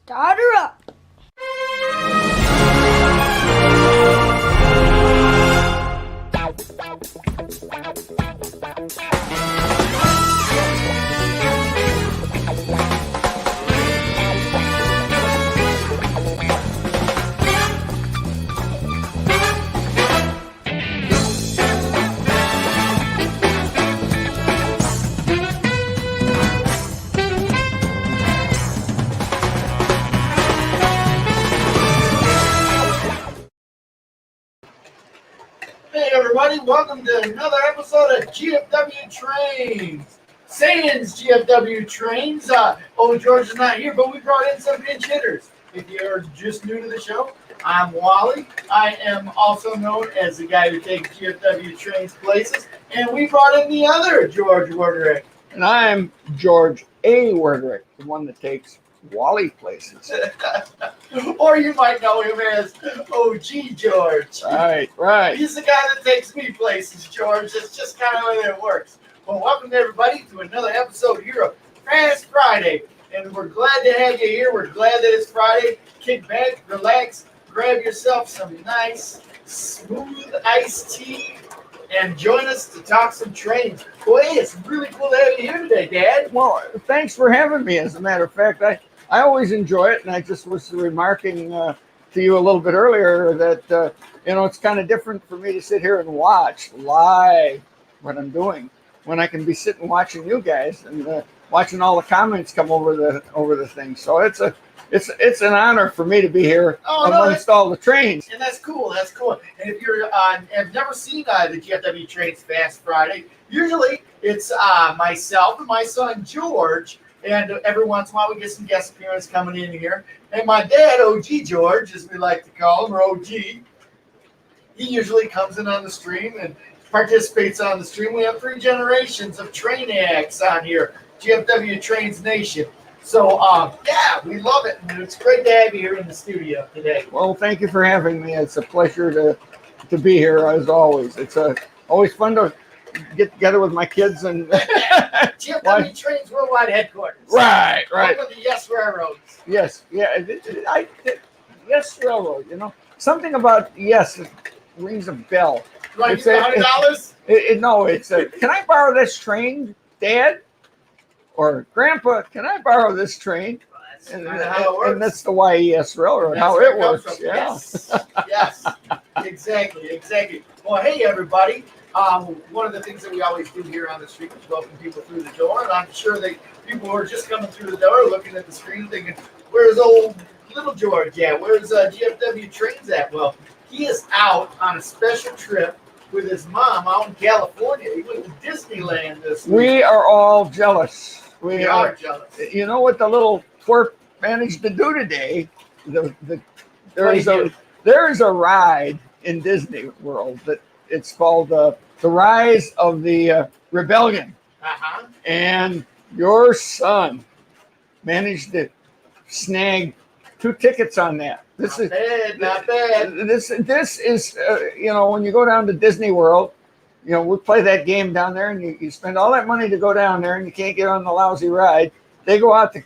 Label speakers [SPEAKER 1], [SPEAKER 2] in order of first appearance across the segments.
[SPEAKER 1] Start her up.
[SPEAKER 2] Hey everybody, welcome to another episode of GFW Trains. Sans GFW Trains. George is not here, but we brought in some pinch hitters. If you're just new to the show, I'm Wally. I am also known as the guy who takes GFW Trains places. And we brought in the other George Worderick.
[SPEAKER 3] And I'm George A. Worderick, the one that takes Wally places.
[SPEAKER 2] Or you might know him as OG George.
[SPEAKER 3] Right.
[SPEAKER 2] He's the guy that takes me places, George. That's just kind of the way it works. Well, welcome everybody to another episode here of Fast Friday. And we're glad to have you here. We're glad that it's Friday. Kick back, relax, grab yourself some nice, smooth iced tea, and join us to talk some trains. Boy, it's really cool to have you here today, Dad.
[SPEAKER 3] Well, thanks for having me. As a matter of fact, I always enjoy it, and I just was remarking to you a little bit earlier that it's kind of different for me to sit here and watch live what I'm doing when I can be sitting watching you guys and watching all the comments come over the thing. So it's an honor for me to be here amongst all the trains.
[SPEAKER 2] And that's cool. That's cool. And if you're have never seen the GFW Trains Fast Friday, usually it's myself and my son George. And every once in a while, we get some guest appearances coming in here. And my dad, OG George, as we like to call him, or OG, he usually comes in on the stream and participates on the stream. We have 3 generations of train acts on here, GFW Trains Nation. So, we love it. And it's great to have you here in the studio today.
[SPEAKER 3] Well, thank you for having me. It's a pleasure to be here, as always. It's always fun to get together with my kids and
[SPEAKER 2] GFW Trains Worldwide Headquarters.
[SPEAKER 3] Right.
[SPEAKER 2] Over the Yes Railroads.
[SPEAKER 3] Yes, Yes Railroad. Something about yes rings a bell.
[SPEAKER 2] You want to give me $100?
[SPEAKER 3] No, it's can I borrow this train, Dad? Or Grandpa, can I borrow this train?
[SPEAKER 2] And how it works.
[SPEAKER 3] And that's the YES Railroad,
[SPEAKER 2] That's
[SPEAKER 3] how it works.
[SPEAKER 2] Yeah. Yes. Exactly. Well, hey, everybody. One of the things that we always do here on the street is welcome people through the door. And I'm sure that people who are just coming through the door looking at the screen thinking, where's old little George at? Where's GFW Trains at? Well, he is out on a special trip with his mom out in California. He went to Disneyland this week.
[SPEAKER 3] We are all jealous.
[SPEAKER 2] We are jealous.
[SPEAKER 3] You know what the little twerp managed to do today? There is a ride in Disney World that it's called the Rise of the Rebellion.
[SPEAKER 2] Uh-huh.
[SPEAKER 3] And your son managed to snag 2 tickets on that.
[SPEAKER 2] Not bad.
[SPEAKER 3] This is when you go down to Disney World, we play that game down there, and you spend all that money to go down there, and you can't get on the lousy ride. They go out to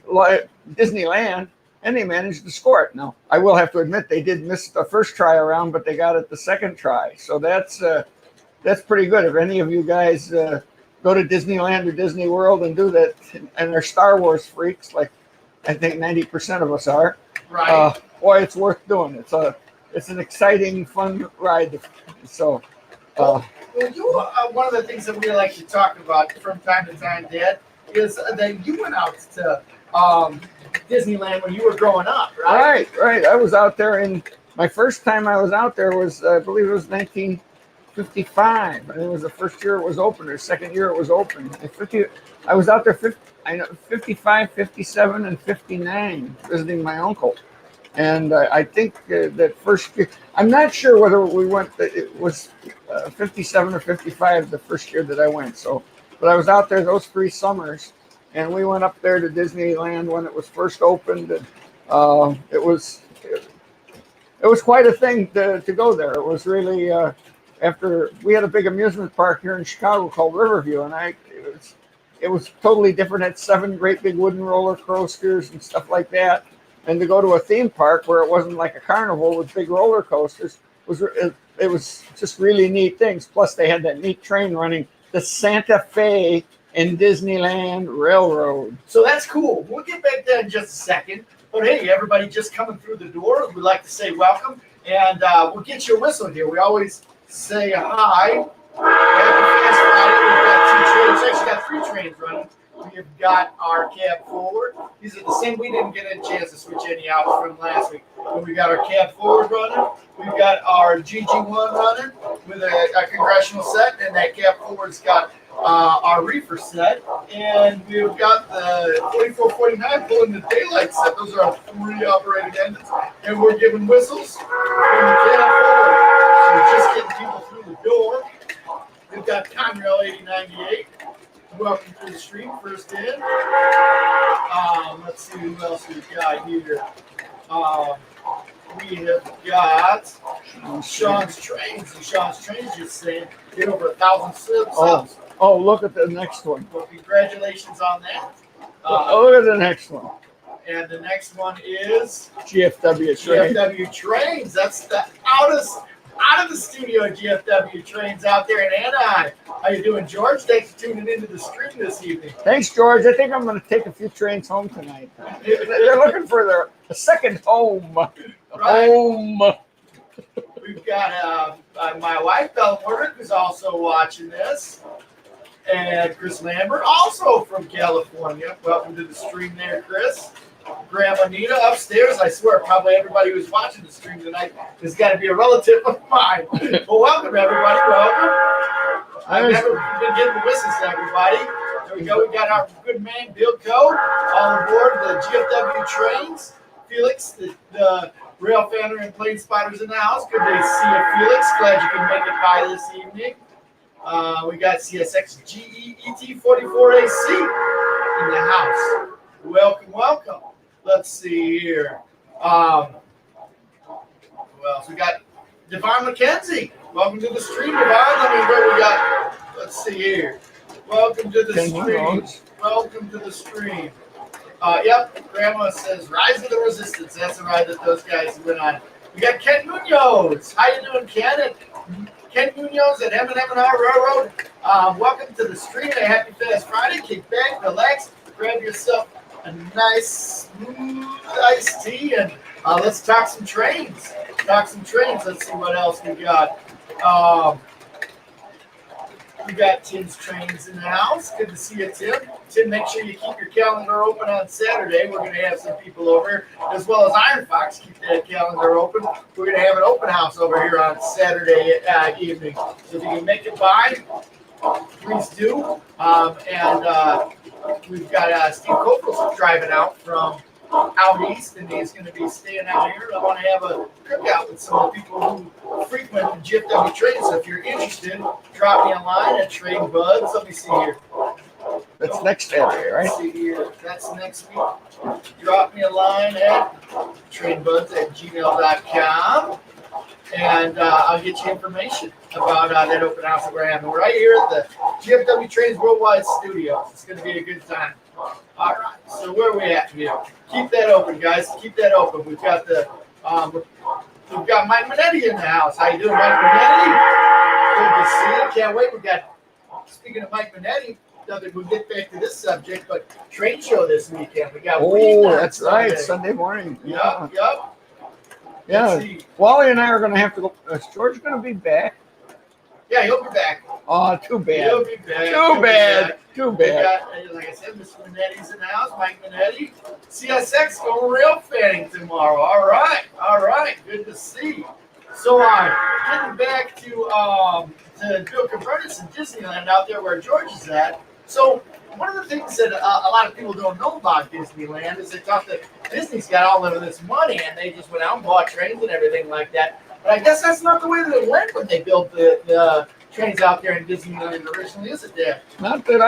[SPEAKER 3] Disneyland, and they managed to score it. Now, I will have to admit they did miss the first try around, but they got it the second try. So that's pretty good. If any of you guys go to Disneyland or Disney World and do that, and they're Star Wars freaks, like I think 90% of us are,
[SPEAKER 2] right?
[SPEAKER 3] Boy, it's worth doing. It's an exciting, fun ride. So.
[SPEAKER 2] One of the things that we like to talk about from time to time, Dad, is that you went out to Disneyland when you were growing up, right?
[SPEAKER 3] Right. I was out there my first time I was out there was, I believe it was 1955. I think it was the first year it was open, or second year it was open. I was out there 55, 57, and 59 visiting my uncle. And I think that first year, I'm not sure whether we went, it was 57 or 55 the first year that I went. So, but I was out there those 3 summers, and we went up there to Disneyland when it was first opened. And it was quite a thing to go there. It was really, after we had a big amusement park here in Chicago called Riverview, and it was totally different. It had 7 great big wooden roller coasters and stuff like that. and to go to a theme park where it wasn't like a carnival with big roller coasters it was just really neat things. Plus, they had that neat train running, the Santa Fe and Disneyland Railroad.
[SPEAKER 2] So that's cool. We'll get back there in just a second. But hey, everybody just coming through the door, we'd like to say welcome. And we'll get you a whistle here. We always say hi. Happy Fast Friday. We've got 2 trains. Actually, got 3 trains running. We've got our cab forward. These are the same. We didn't get a chance to switch any out from last week. But we got our cab forward running. We've got our GG1 running with a congressional set. And that cab forward's got our reefer set. And we've got the 4449 pulling the daylight set. Those are our 3 operating engines. And we're giving whistles from the cab forward. So we're just getting people through the door. We've got Conrail 8098. Welcome to the stream. First in. Let's see who else we've got here. We have got Sean's Trains. And Sean's Trains just saying get over 1,000 subs.
[SPEAKER 3] Oh, look at the next one.
[SPEAKER 2] Well, congratulations on that.
[SPEAKER 3] Look at the next one.
[SPEAKER 2] And the next one is
[SPEAKER 3] GFW Trains.
[SPEAKER 2] GFW Trains. That's the out of the studio GFW Trains out there in Anaheim. How you doing, George? Thanks for tuning into the stream this evening.
[SPEAKER 3] Thanks, George. I think I'm going to take a few trains home tonight. They're looking for a second home.
[SPEAKER 2] Right.
[SPEAKER 3] Home.
[SPEAKER 2] We've got my wife, Bella Murdoch, who's also watching this. And Chris Lambert, also from California. Welcome to the stream there, Chris. Grandma Nita upstairs. I swear, probably everybody who's watching the stream tonight has got to be a relative of mine. Well, welcome, everybody. Welcome. I've never been getting the whistles to everybody. There we go. We got our good man, Bill Code, all aboard the GFW Trains. Felix, the rail fanner and plane spotters in the house. Good to see you, Felix. Glad you can make it by this evening. We got CSX GEET 44AC in the house. Welcome, welcome. Let's see here. Who else? We got Devon McKenzie. Welcome to the stream, Devon. Where we got? Let's see here. Welcome to the stream. Welcome to the stream. Yep, Grandma says, Rise of the Resistance. That's the ride that those guys went on. We got Ken Munoz. How you doing, Ken? Ken Munoz at M&M&R Railroad. Welcome to the stream. A happy Fast Friday. Kick back, relax, grab yourself a nice smooth iced tea, and let's talk some trains. Let's see what else we got. We got Tim's Trains in the house. Good to see you, Tim. Tim, make sure you keep your calendar open on Saturday. We're going to have some people over here, as well as Iron Fox. Keep that calendar open. We're going to have an open house over here on Saturday evening. So if you can make it by, please do. And we've got Steve Copeland's driving out from out east, and he's going to be staying out here. I want to have a cookout with some of the people who frequent the GFW Trains. So if you're interested, drop me a line at Train Buds. Let me see here.
[SPEAKER 3] That's next Saturday, right?
[SPEAKER 2] Let's see here. That's next week. Drop me a line at trainbuds@gmail.com. And I'll get you information about that open house that we're having. We're right here at the GFW Trains Worldwide Studios. It's going to be a good time. All right, so where are we at here? Keep that open, guys. Keep that open. We've got we've got Mike Minetti in the house. How you doing, Mike Minetti? Good to see you. Can't wait. We got. Speaking of Mike Minetti, we'll get back to this subject, but train show this weekend. We got.
[SPEAKER 3] That's right. Sunday morning.
[SPEAKER 2] Yep.
[SPEAKER 3] Yeah. Wally and I are going to have to go. Is George going to be back?
[SPEAKER 2] Yeah, he'll be back.
[SPEAKER 3] Oh, too bad.
[SPEAKER 2] He'll be back.
[SPEAKER 3] Too bad.
[SPEAKER 2] We got, like I said, Mr. Minetti's in the house, Mike Minetti. CSX going rail fanning tomorrow. All right. Good to see. So, getting back to Bill Cavernis in Disneyland out there where George is at. So, one of the things that a lot of people don't know about Disneyland is they thought that Disney's got all of this money and they just went out and bought trains and everything like that. But I guess that's not the way that it went when they built the trains out there in Disneyland originally, is it, there?
[SPEAKER 3] Not that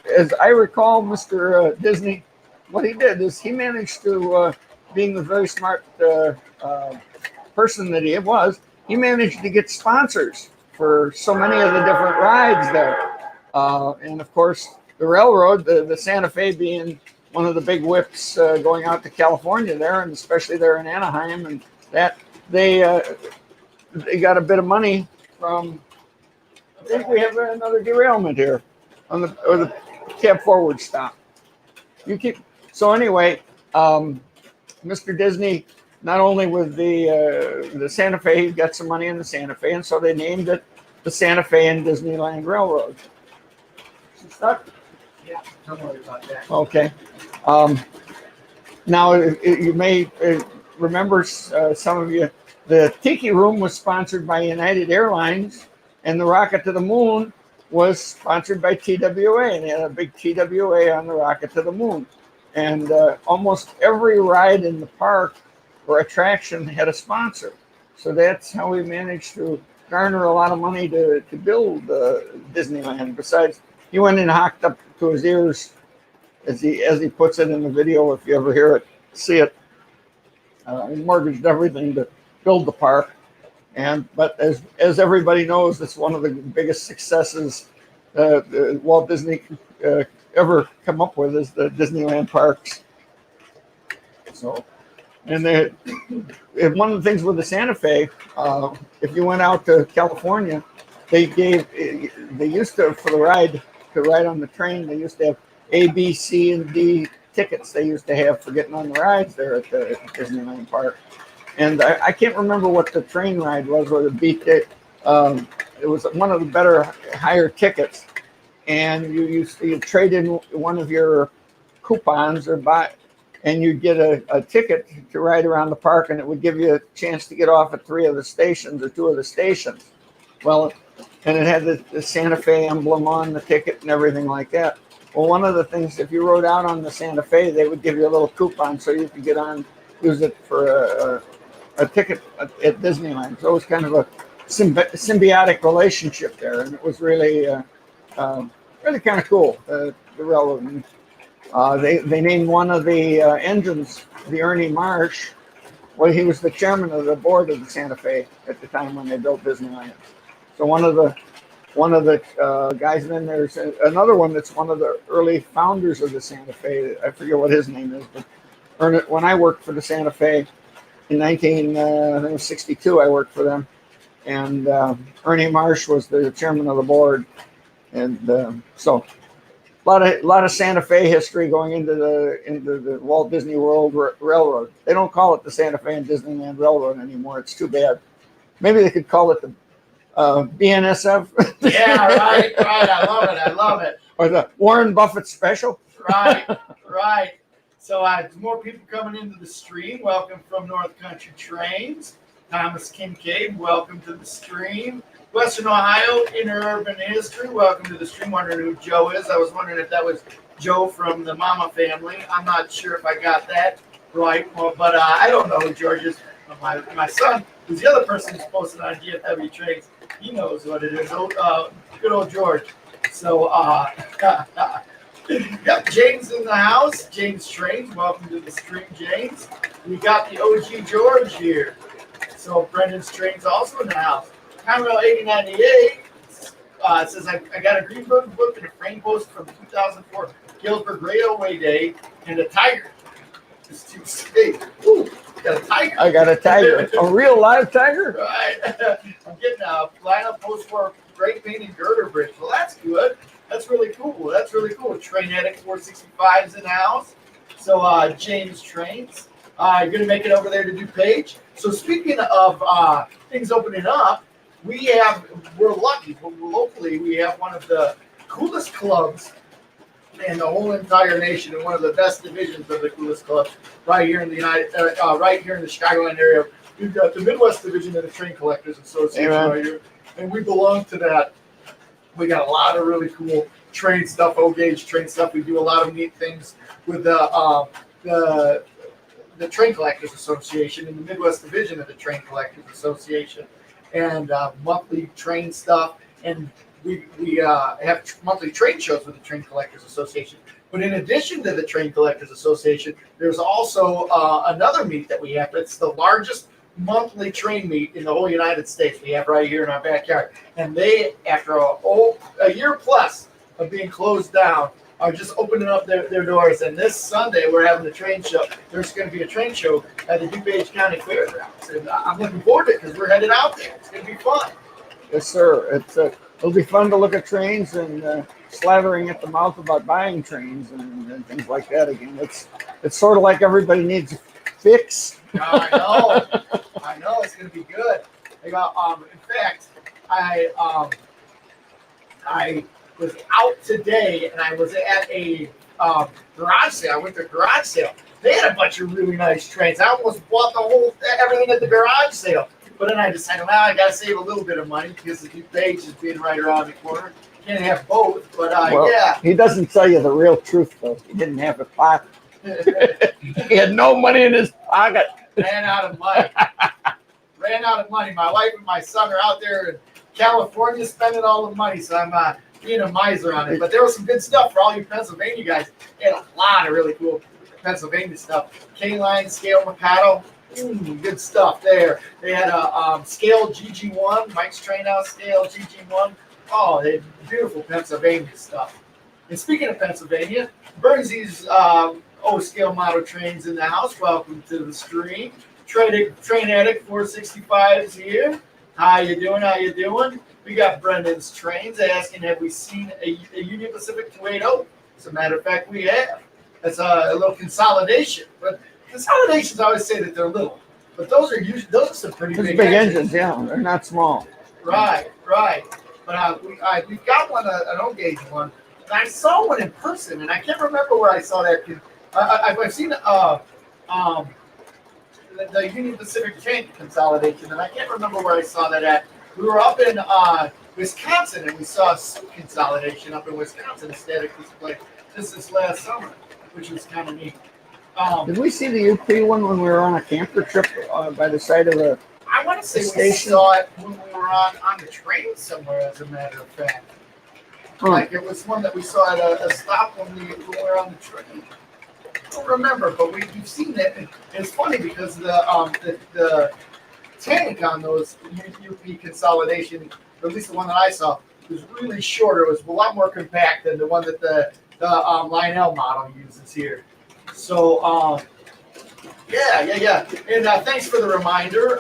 [SPEAKER 3] as I recall, Mr. Disney, what he did is he managed to, being the very smart person that he was, he managed to get sponsors for so many of the different rides there. And of course, the railroad, the Santa Fe being one of the big whips going out to California there, and especially there in Anaheim, and that they got a bit of money from. I think we have another derailment here on the cab forward stop. You keep so anyway. Mr. Disney, not only with the Santa Fe, he got some money in the Santa Fe, and so they named it the Santa Fe and Disneyland Railroad. Stuck?
[SPEAKER 2] Yeah, don't worry about that.
[SPEAKER 3] Okay. Now, you may remember, some of you, the Tiki Room was sponsored by United Airlines, and the Rocket to the Moon was sponsored by TWA, and they had a big TWA on the Rocket to the Moon. And almost every ride in the park or attraction had a sponsor. So that's how we managed to garner a lot of money to build Disneyland. Besides, he went in hocked up to his ears, as he puts it in the video. If you ever hear it, see it. He mortgaged everything to build the park. But as everybody knows, it's one of the biggest successes Walt Disney ever come up with is the Disneyland parks. So, and one of the things with the Santa Fe, if you went out to California, they used to, for the ride, to ride on the train, they used to have A, B, C, and D tickets they used to have for getting on the rides there at the Disneyland park. And I can't remember what the train ride was or the beat it. It was one of the better, higher tickets. And you trade in one of your coupons or buy, and you get a ticket to ride around the park, and it would give you a chance to get off at 3 of the stations or 2 of the stations. Well, and it had the Santa Fe emblem on the ticket and everything like that. Well, one of the things, if you rode out on the Santa Fe, they would give you a little coupon so you could get on, use it for a ticket at Disneyland. So it was kind of a symbiotic relationship there, and it was really really kind of cool. The railroad. They named one of the engines, the Ernie Marsh. Well, he was the chairman of the board of the Santa Fe at the time when they built Disneyland. So one of the guys, and then there's another one that's one of the early founders of the Santa Fe. I forget what his name is, but when I worked for the Santa Fe in 1962, I worked for them, and Ernie Marsh was the chairman of the board. And so a lot of Santa Fe history going into the Walt Disney World Railroad. They don't call it the Santa Fe and Disneyland Railroad anymore. It's too bad. Maybe they could call it the BNSF.
[SPEAKER 2] Yeah, right. I love it.
[SPEAKER 3] Or the Warren Buffett special.
[SPEAKER 2] Right. So more people coming into the stream. Welcome from North Country Trains. Thomas Kincaid, welcome to the stream. Western Ohio Interurban History, welcome to the stream. Wondering who Joe is. I was wondering if that was Joe from the Mama family. I'm not sure if I got that right, but I don't know who George is. My son, who's the other person who's posted on GFW Trains, he knows what it is. Good old George. So, yep, James in the house. James Trains, welcome to the stream, James. We got the OG George here. So Brendan's Trains also in the house. Conrail 8098 says, I got a green book and a frame post from 2004 Galesburg Railway Day and a tiger. Just to say, ooh, got a tiger. I got a tiger.
[SPEAKER 3] A real live tiger?
[SPEAKER 2] Right. I'm getting a lineup post for Great Paint and Girder Bridge. Well, that's good. That's really cool. Train Addict 465 is in the house. So James Trains. You're going to make it over there to DuPage. So speaking of things opening up, we're lucky, but locally we have one of the coolest clubs in the whole entire nation, and one of the best divisions of the coolest clubs right here in the right here in the Chicagoland area. We've got the Midwest Division of the Train Collectors Association right here, and we belong to that. We got a lot of really cool train stuff, O-gauge train stuff. We do a lot of neat things with the Train Collectors Association and the Midwest Division of the Train Collectors Association. And monthly train stuff, and we have monthly train shows with the Train Collectors Association. But in addition to the Train Collectors Association, there's also another meet that we have. It's the largest monthly train meet in the whole United States. We have right here in our backyard. And they, after a year plus of being closed down, are just opening up their doors. And this Sunday, we're having the train show. There's going to be a train show at the DuPage County Fairgrounds. And I'm looking forward to it because we're headed out there. It's going to be fun.
[SPEAKER 3] Yes, sir. It'll be fun to look at trains and slathering at the mouth about buying trains and things like that again. It's sort of like everybody needs a fix.
[SPEAKER 2] I know. It's going to be good. In fact, I was out today and I was at a garage sale. I went to a garage sale. They had a bunch of really nice trains. I almost bought everything at the garage sale. But then I decided, well, I got to save a little bit of money because the DuPage is being right around the corner. Can't have both, but yeah.
[SPEAKER 3] He doesn't tell you the real truth, though. He didn't have a pocket. He had no money in his pocket.
[SPEAKER 2] Ran out of money. My wife and my son are out there in California spending all the money, so I'm being a miser on it. But there was some good stuff for all you Pennsylvania guys. They had a lot of really cool Pennsylvania stuff. K-line, scale Mikado. Good stuff there. They had a scale GG1, Mike's Train House scale GG1. Oh, they had beautiful Pennsylvania stuff. And speaking of Pennsylvania, Burnsy's scale model trains in the house. Welcome to the stream. Train Addict 465 is here. How you doing? We got Brendan's Trains asking, have we seen a Union Pacific 280? As a matter of fact, we have. That's a little consolidation, but consolidations always say that they're little, but those are some pretty big
[SPEAKER 3] engines. Yeah, they're not small.
[SPEAKER 2] Right. But we've got one, an old gauge one, and I saw one in person, and I can't remember where I saw that. I've seen the Union Pacific train consolidation, and I can't remember where I saw that at. We were up in Wisconsin, and we saw a consolidation up in Wisconsin, a static display, this last summer, which was kind of neat.
[SPEAKER 3] Did we see the UP one when we were on a camper trip by the side of a
[SPEAKER 2] I want to say
[SPEAKER 3] station?
[SPEAKER 2] We saw it when we were on the train somewhere, as a matter of fact. Like it was one that we saw at a stop when we were on the train. I don't remember, but we've seen it. And it's funny because the tank on those UP consolidation, or at least the one that I saw, was really shorter. It was a lot more compact than the one that the Lionel model uses here. So, yeah. And thanks for the reminder.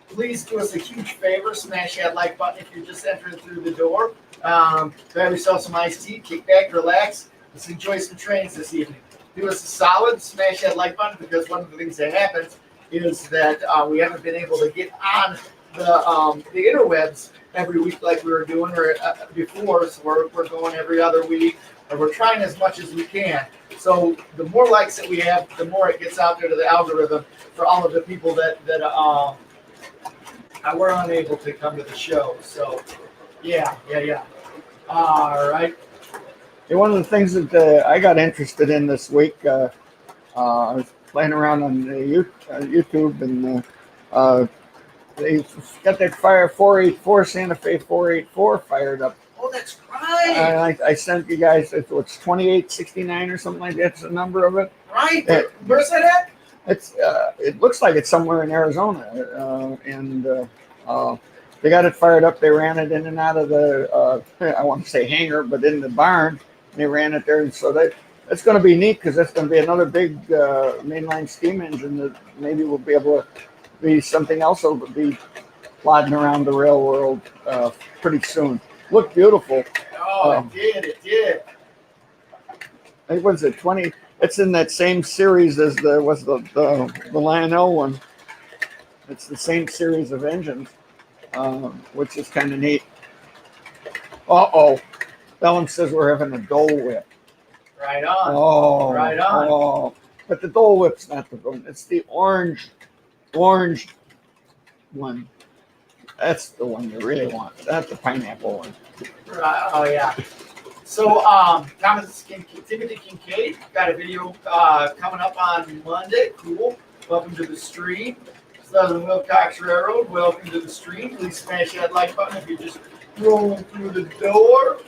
[SPEAKER 2] Please do us a huge favor. Smash that like button if you're just entering through the door. Grab yourself some iced tea, kick back, relax. Let's enjoy some trains this evening. Do us a solid. Smash that like button because one of the things that happens is that we haven't been able to get on the interwebs every week like we were doing before. So we're going every other week. And we're trying as much as we can. So the more likes that we have, the more it gets out there to the algorithm for all of the people that were unable to come to the show. So, yeah. All right.
[SPEAKER 3] Yeah, one of the things that I got interested in this week, I was playing around on YouTube, and they got that 484 Santa Fe 484 fired up.
[SPEAKER 2] Oh, that's right.
[SPEAKER 3] I sent you guys, it's 2869 or something like that. That's the number of it.
[SPEAKER 2] Right. Where's that at?
[SPEAKER 3] It looks like it's somewhere in Arizona, and they got it fired up. They ran it in and out of the I want to say hangar, but in the barn. They ran it there, and so that's going to be neat because that's going to be another big mainline steam engine that maybe will be able to be something else that will be plodding around the rail world pretty soon. Looked beautiful.
[SPEAKER 2] Oh, it did.
[SPEAKER 3] I think was it 20? It's in that same series as the Lionel one. It's the same series of engines, which is kind of neat. Bellum says we're having a Dole Whip.
[SPEAKER 2] Right on. Right on.
[SPEAKER 3] Oh, but the Dole Whip's not the one. It's the orange one. That's the one you really want. That's the pineapple one.
[SPEAKER 2] Right. Oh, yeah. So, Timothy Kincaid got a video coming up on Monday. Cool. Welcome to the stream. Southern Wilcox Railroad, welcome to the stream. Please smash that like button if you're just rolling through the door.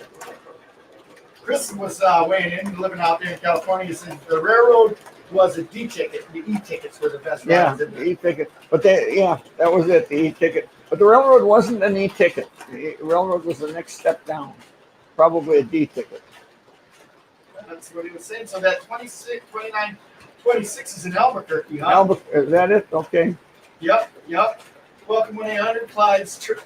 [SPEAKER 2] Chris was weighing in, living out there in California, since the railroad was a D ticket. The e-tickets were the best.
[SPEAKER 3] Yeah, the e-ticket. But that was it, the e-ticket. But the railroad wasn't an e-ticket. The railroad was the next step down, probably a D ticket.
[SPEAKER 2] That's what he was saying. So that 26, 29, 26 is in Albuquerque, huh?
[SPEAKER 3] Is that it? Okay.
[SPEAKER 2] Yep, yep. Welcome 1-800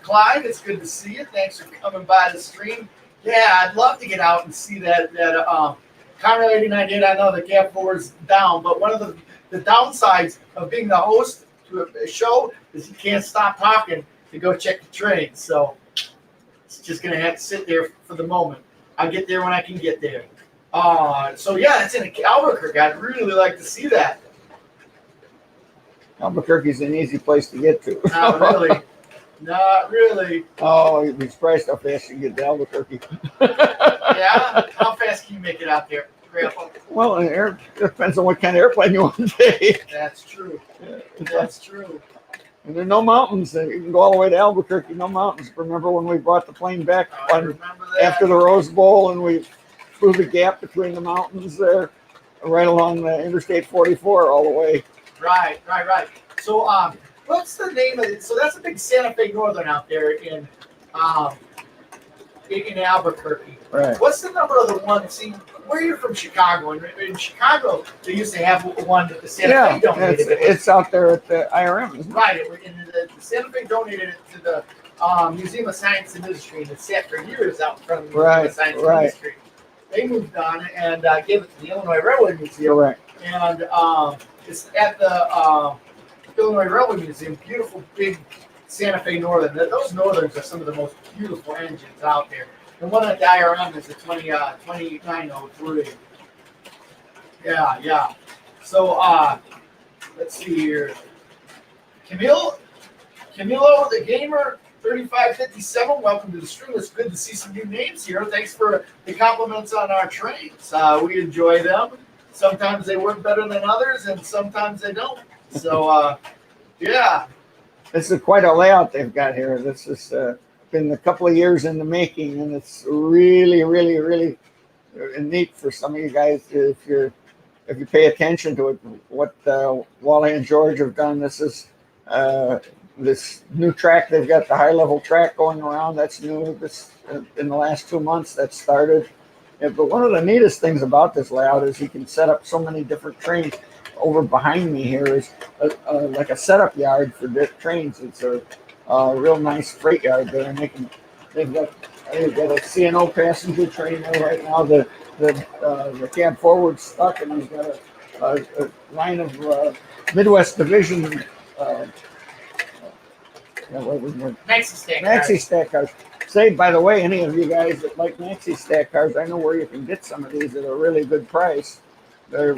[SPEAKER 2] Clyde. It's good to see you. Thanks for coming by the stream. Yeah, I'd love to get out and see that Conrad 89 did. I know the Gap 4 is down, but one of the downsides of being the host to a show is you can't stop talking to go check the train. So it's just gonna have to sit there for the moment. I'll get there when I can get there. So yeah, it's in Albuquerque. I'd really like to see that.
[SPEAKER 3] Albuquerque's an easy place to get to.
[SPEAKER 2] Not really. Not really.
[SPEAKER 3] Oh, you'd be surprised how fast you can get to Albuquerque.
[SPEAKER 2] Yeah? How fast can you make it out there, Grandpa?
[SPEAKER 3] Well, it depends on what kind of airplane you want to take.
[SPEAKER 2] That's true. That's true.
[SPEAKER 3] And there are no mountains. You can go all the way to Albuquerque, no mountains. Remember when we brought the plane back
[SPEAKER 2] I remember that.
[SPEAKER 3] after the Rose Bowl and we flew the gap between the mountains there, right along the Interstate 44 all the way.
[SPEAKER 2] Right. So, what's the name of it? So that's a big Santa Fe Northern out there in Albuquerque.
[SPEAKER 3] Right.
[SPEAKER 2] What's the number of the one? See, where you're from, Chicago, and in Chicago they used to have one that the Santa Fe donated.
[SPEAKER 3] It's out there at the IRM, isn't it?
[SPEAKER 2] Right. And the Santa Fe donated it to the Museum of Science and Industry, and it sat for years out in front of the Museum of Science and Industry. They moved on and gave it to the Illinois Railway Museum.
[SPEAKER 3] Correct.
[SPEAKER 2] And it's at the Illinois Railway Museum. Beautiful, big Santa Fe Northern. Those Northerns are some of the most beautiful engines out there. The one at the IRM is the 2903. Yeah. So let's see here. Camilo the Gamer 3557. Welcome to the stream. It's good to see some new names here. Thanks for the compliments on our trains. We enjoy them. Sometimes they work better than others, and sometimes they don't. So, yeah.
[SPEAKER 3] This is quite a layout they've got here. This has been a couple of years in the making, and it's really, really, really neat for some of you guys if you pay attention to it. What Wally and George have done. This is this new track. They've got the high-level track going around. That's new. This in the last 2 months that started. Yeah, but one of the neatest things about this layout is you can set up so many different trains. Over behind me here is like a setup yard for trains. It's a real nice freight yard there, and they've got a C&O passenger train there right now. The cab forward's stuck, and he's got a line of Midwest Division maxi stack cars. Say, by the way, any of you guys that like maxi stack cars, I know where you can get some of these at a really good price. They're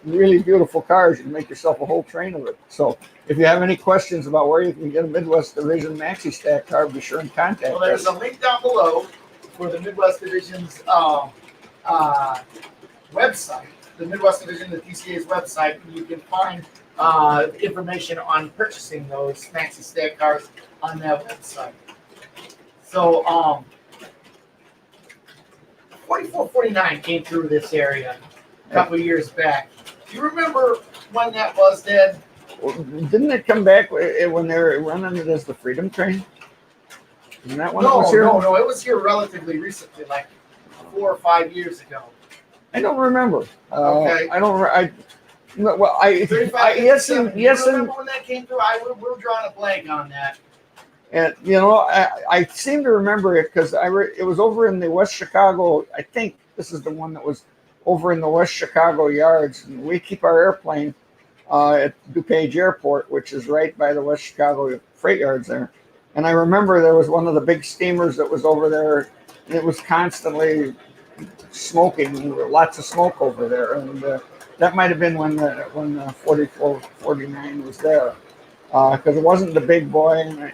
[SPEAKER 3] really beautiful cars. You can make yourself a whole train of it. So if you have any questions about where you can get a Midwest Division maxi stack car, be sure and contact us.
[SPEAKER 2] Well, there's a link down below for the Midwest Division's website, the Midwest Division, the DCA's website, and you can find information on purchasing those maxi stack cars on that website. So 4449 came through this area a couple of years back. Do you remember when that was, Dad?
[SPEAKER 3] Well, didn't it come back when they were running it as the Freedom Train? Isn't that when it was here?
[SPEAKER 2] No, it was here relatively recently, like 4 or 5 years ago.
[SPEAKER 3] I don't remember.
[SPEAKER 2] Okay.
[SPEAKER 3] I don't. Well, yes, and
[SPEAKER 2] remember when that came through? We're drawing a blank on that.
[SPEAKER 3] And I seem to remember it because it was over in the West Chicago. I think this is the one that was over in the West Chicago yards. And we keep our airplane at DuPage Airport, which is right by the West Chicago freight yards there. And I remember there was one of the big steamers that was over there, and it was constantly smoking, lots of smoke over there. And that might have been when 4449 was there, because it wasn't the big boy. And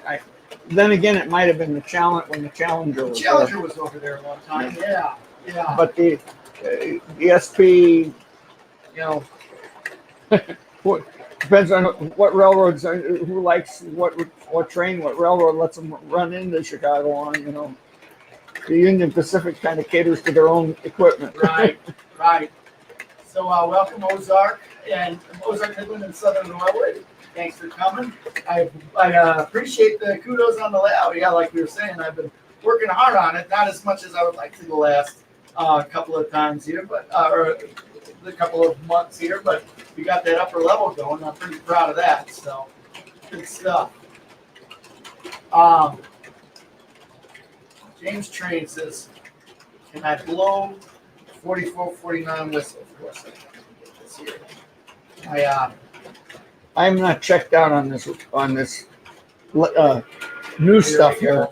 [SPEAKER 3] then again, it might have been the Challenger when the Challenger was there.
[SPEAKER 2] Challenger was over there a long time. Yeah.
[SPEAKER 3] But the SP, depends on what railroads, who likes what train, what railroad lets them run into Chicago on. The Union Pacific kind of caters to their own equipment.
[SPEAKER 2] Right. So welcome Ozark Midland and Southern Railway. Thanks for coming. I appreciate the kudos on the layout. Yeah, like we were saying, I've been working hard on it. Not as much as I would like to the last a couple of times here, but or a couple of months here, but we got that upper level going. I'm pretty proud of that. So good stuff. Um, James Train says, "Can I blow 44, 49 whistle?" Of course, I can get this here.
[SPEAKER 3] I'm not checked out on this new stuff here.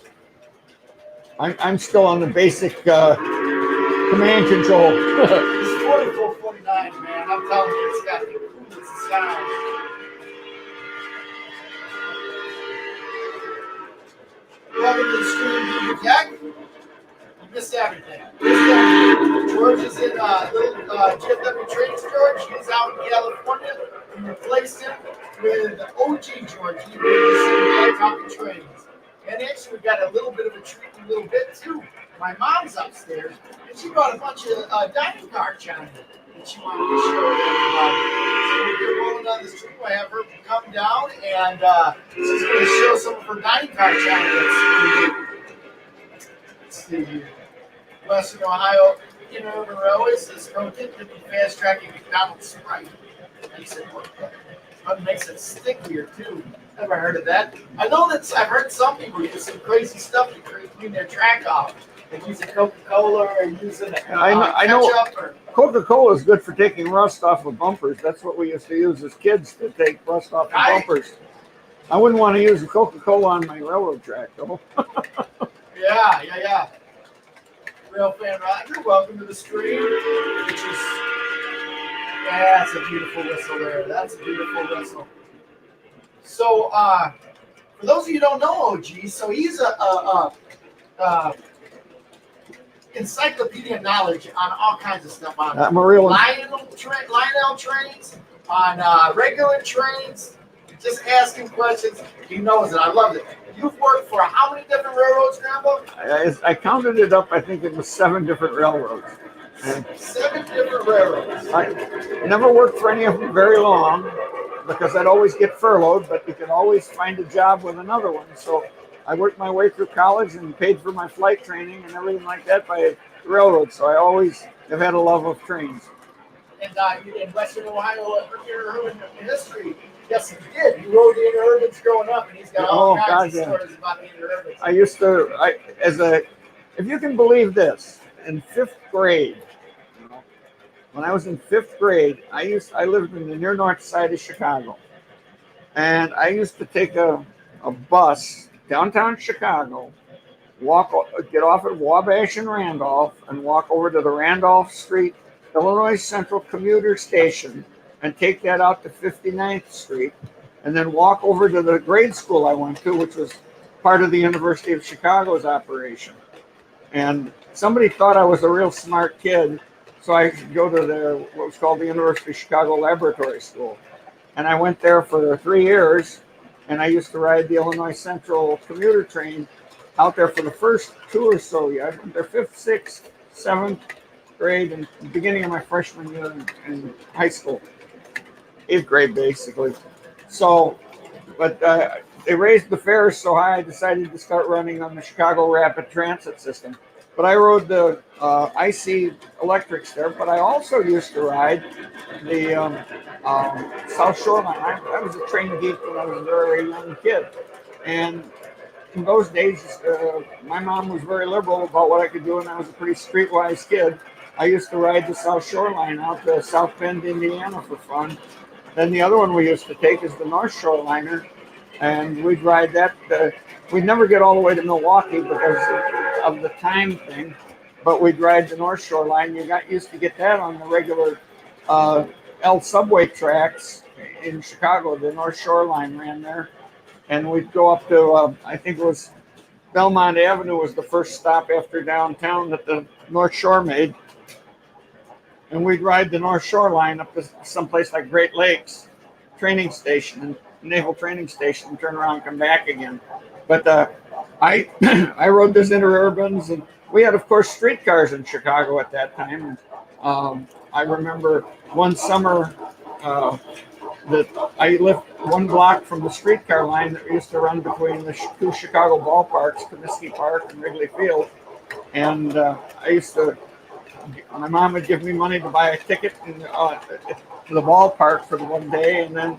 [SPEAKER 3] I'm still on the basic command control.
[SPEAKER 2] This 44, 49, man, I'm telling you, it's got the coolest sound. Welcome to the stream, Jack. You missed everything. George is in little GFW Trains, George. He's out in California. We replaced him with OG George. He really talking trains. And actually, we got a little bit of a treat in a little bit, too. My mom's upstairs, and she brought a bunch of dining car china that she wanted to show everybody. So we're rolling down the street. I have her come down, and she's going to show some of her dining car china. Let's see here. Western Ohio Interurban Railway says Coke could be fast tracking McDonald's Sprite. Makes it stickier too. Never heard of that. I know that I've heard some people use some crazy stuff to clean their track off. Like using Coca-Cola or using
[SPEAKER 3] I know
[SPEAKER 2] or,
[SPEAKER 3] Coca-Cola is good for taking rust off of bumpers. That's what we used to use as kids to take rust off of bumpers. I wouldn't want to use Coca-Cola on my railroad track though.
[SPEAKER 2] Yeah. Rail fan Roger, welcome to the stream. Which is, that's a beautiful whistle there. That's a beautiful whistle. So, for those of you who don't know OG, so he's a encyclopedia knowledge on all kinds of stuff on Lionel trains, on regular trains. Just asking questions. He knows it. I love it. You've worked for how many different railroads, Grandpa?
[SPEAKER 3] I counted it up. I think it was 7 different railroads.
[SPEAKER 2] And 7 different railroads.
[SPEAKER 3] I never worked for any of them very long because I'd always get furloughed, but you could always find a job with another one. So I worked my way through college and paid for my flight training and everything like that by railroad. So I always have had a love of trains.
[SPEAKER 2] And in Western Ohio, urban history, yes, he did. He rode the interurbans growing up, and he's got all kinds of stories about the interurbans.
[SPEAKER 3] I used to, if you can believe this, in 5th grade, when I was in 5th grade, I lived in the near north side of Chicago, and I used to take a bus downtown Chicago, get off at Wabash and Randolph, and walk over to the Randolph Street Illinois Central Commuter Station and take that out to 59th Street and then walk over to the grade school I went to, which was part of the University of Chicago's operation. And somebody thought I was a real smart kid, so I could go to what was called the University of Chicago Laboratory School. And I went there for 3 years, and I used to ride the Illinois Central commuter train out there for the first 2 or so years. I went there 5th, 6th, 7th grade, and the beginning of my freshman year in high school. 8th grade, basically. So, but they raised the fares so high, I decided to start running on the Chicago Rapid Transit system. But I rode the IC electrics there, but I also used to ride the South Shore line. I was a train geek when I was a very young kid. And in those days, my mom was very liberal about what I could do, and I was a pretty streetwise kid. I used to ride the South Shore line out to South Bend, Indiana for fun. Then the other one we used to take is the North Shore liner, and we'd ride that. We'd never get all the way to Milwaukee because of the time thing, but we'd ride the North Shore line. You used to get that on the regular L subway tracks in Chicago. The North Shore line ran there, and we'd go up to I think it was Belmont Avenue was the first stop after downtown that the North Shore made. And we'd ride the North Shore line up to someplace like Great Lakes training station and Naval Training Station and turn around and come back again. But I rode those interurbans, and we had, of course, streetcars in Chicago at that time. I remember one summer that I lived 1 block from the streetcar line that used to run between the 2 Chicago ballparks, Comiskey Park and Wrigley Field. And I used to my mom would give me money to buy a ticket to the ballpark for the one day, and then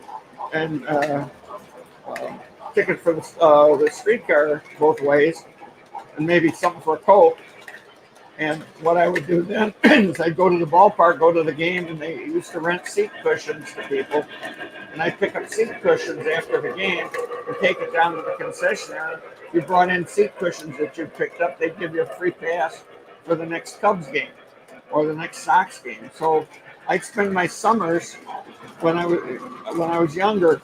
[SPEAKER 3] ticket for the streetcar both ways, and maybe something for a Coke. And what I would do then is I'd go to the ballpark, go to the game, and they used to rent seat cushions to people. And I'd pick up seat cushions after the game and take it down to the concessionaire. You brought in seat cushions that you picked up, they'd give you a free pass for the next Cubs game or the next Sox game. So I'd spend my summers when I was younger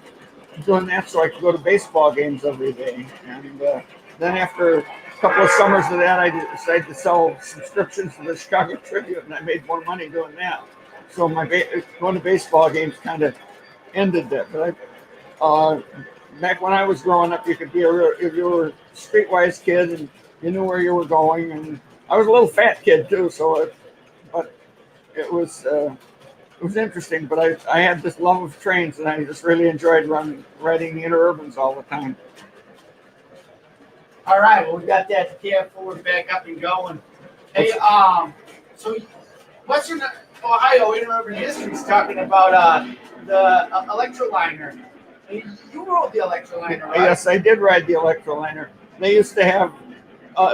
[SPEAKER 3] doing that so I could go to baseball games every day. And then after a couple of summers of that, I decided to sell subscriptions to the Chicago Tribune, and I made more money doing that. So my going to baseball games kind of ended that. But back when I was growing up, you could be if you were a streetwise kid and you knew where you were going. And I was a little fat kid too, but it was interesting. But I had this love of trains, and I just really enjoyed riding the interurbans all the time.
[SPEAKER 2] All right, well, we got that cab forward back up and going. Hey, so Western Ohio Interurban History is talking about the Electroliner. You rode the Electroliner, right?
[SPEAKER 3] Yes, I did ride the Electroliner. They used to have,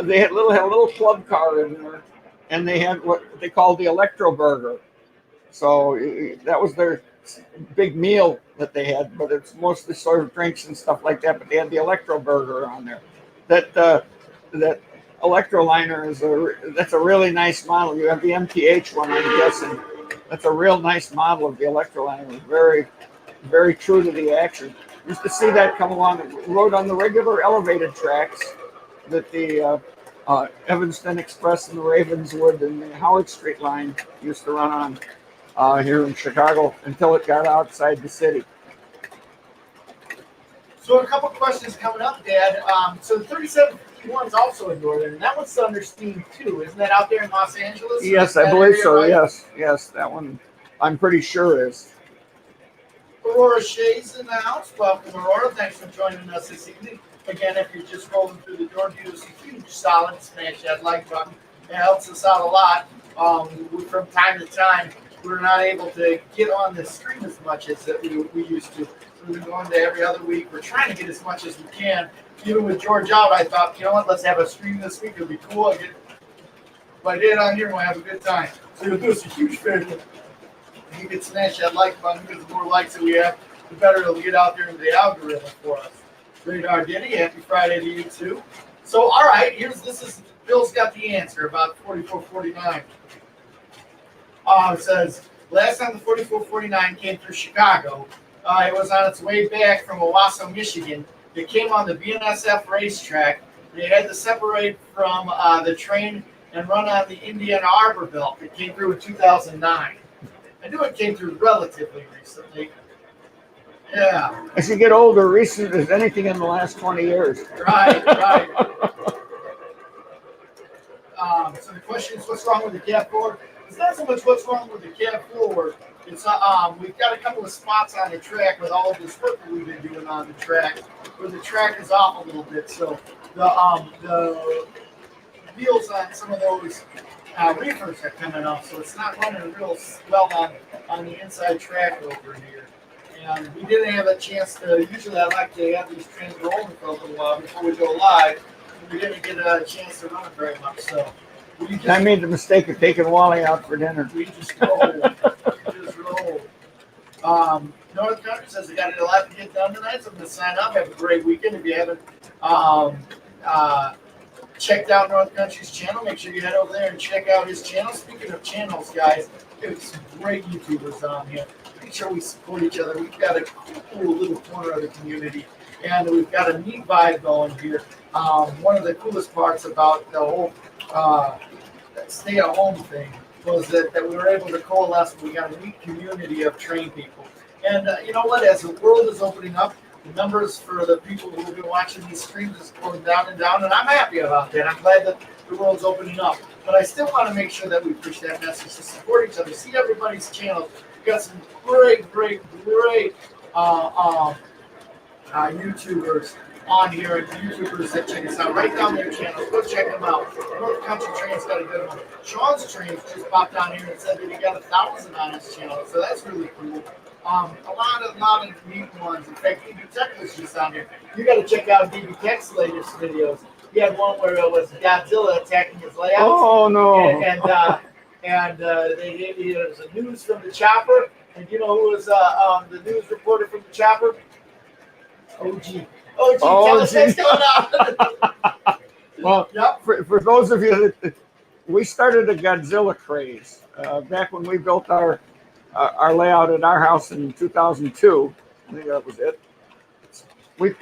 [SPEAKER 3] they had a little club car in there, and they had what they called the Electro Burger. So that was their big meal that they had, but it's mostly sort of drinks and stuff like that. But they had the Electro Burger on there. That Electroliner that's a really nice model. You have the MTH one, I'm guessing. That's a real nice model of the Electroliner. It was very, very true to the action. Used to see that come along. It rode on the regular elevated tracks that the Evanston Express and the Ravenswood and the Howard Street line used to run on here in Chicago until it got outside the city.
[SPEAKER 2] So a couple questions coming up, Dad. So the 3751 is also in Northern, and that one's under steam too. Isn't that out there in Los Angeles?
[SPEAKER 3] Yes, I believe so. Right? Yes, that one I'm pretty sure is.
[SPEAKER 2] Aurora Shea's in the house. Welcome, Aurora. Thanks for joining us this evening. Again, if you're just rolling through the door, give us a huge solid smash that like button. It helps us out a lot. From time to time, we're not able to get on the stream as much as we used to. We've been going to every other week. We're trying to get as much as we can. Even with George out, I thought, you know what, let's have a stream this week. It'll be cool. If I get on here, we'll have a good time. So you'll do us a huge favor. If you can smash that like button, because the more likes that we have, the better it'll get out there in the algorithm for us. Radar Diddy, happy Friday to you too. So, all right, Bill's got the answer about 4449. It says, last time the 4449 came through Chicago, it was on its way back from Owasso, Michigan. It came on the BNSF racetrack. They had to separate from the train and run on the Indiana Arbor Belt. It came through in 2009. I knew it came through relatively recently. Yeah.
[SPEAKER 3] As you get older, recent as anything in the last 20 years.
[SPEAKER 2] Right. So the question is, what's wrong with the cab forward? It's not so much what's wrong with the cab forward. It's we've got a couple of spots on the track with all of this work that we've been doing on the track, where the track is off a little bit. So the wheels on some of those reefers are coming off, so it's not running real well on the inside track over here. And we didn't have a chance to. Usually, I like to have these trains rolling for a little while before we go live. We didn't get a chance to run it very much, so.
[SPEAKER 3] I made the mistake of taking Wally out for dinner.
[SPEAKER 2] We just rolled. North Country says they got a lot to get done tonight, so I'm going to sign up. Have a great weekend. If you haven't checked out North Country's channel, make sure you head over there and check out his channel. Speaking of channels, guys, there's some great YouTubers on here. Make sure we support each other. We've got a cool little corner of the community, and we've got a neat vibe going here. One of the coolest parts about the whole stay-at-home thing was that we were able to coalesce. We got a neat community of trained people. And you know what? As the world is opening up, the numbers for the people who have been watching these streams is going down and down, and I'm happy about that. I'm glad that the world's opening up. But I still want to make sure that we push that message to support each other. See everybody's channels. We've got some great YouTubers on here and YouTubers that check us out. Right down their channels. Go check them out. North Country Train's got a good one. Sean's Trains just popped down here and said that he got 1,000 on his channel, so that's really cool. A lot of neat ones. In fact, DB Tech was just on here. You got to check out DB Tech's latest videos. He had one where it was Godzilla attacking his layouts.
[SPEAKER 3] Oh no!
[SPEAKER 2] And there was a news from the chopper. And you know who was the news reporter from the chopper? OG. Tell us what's going on.
[SPEAKER 3] Well,
[SPEAKER 2] yep.
[SPEAKER 3] for those of you that we started a Godzilla craze back when we built our layout at our house in 2002. I think that was it. We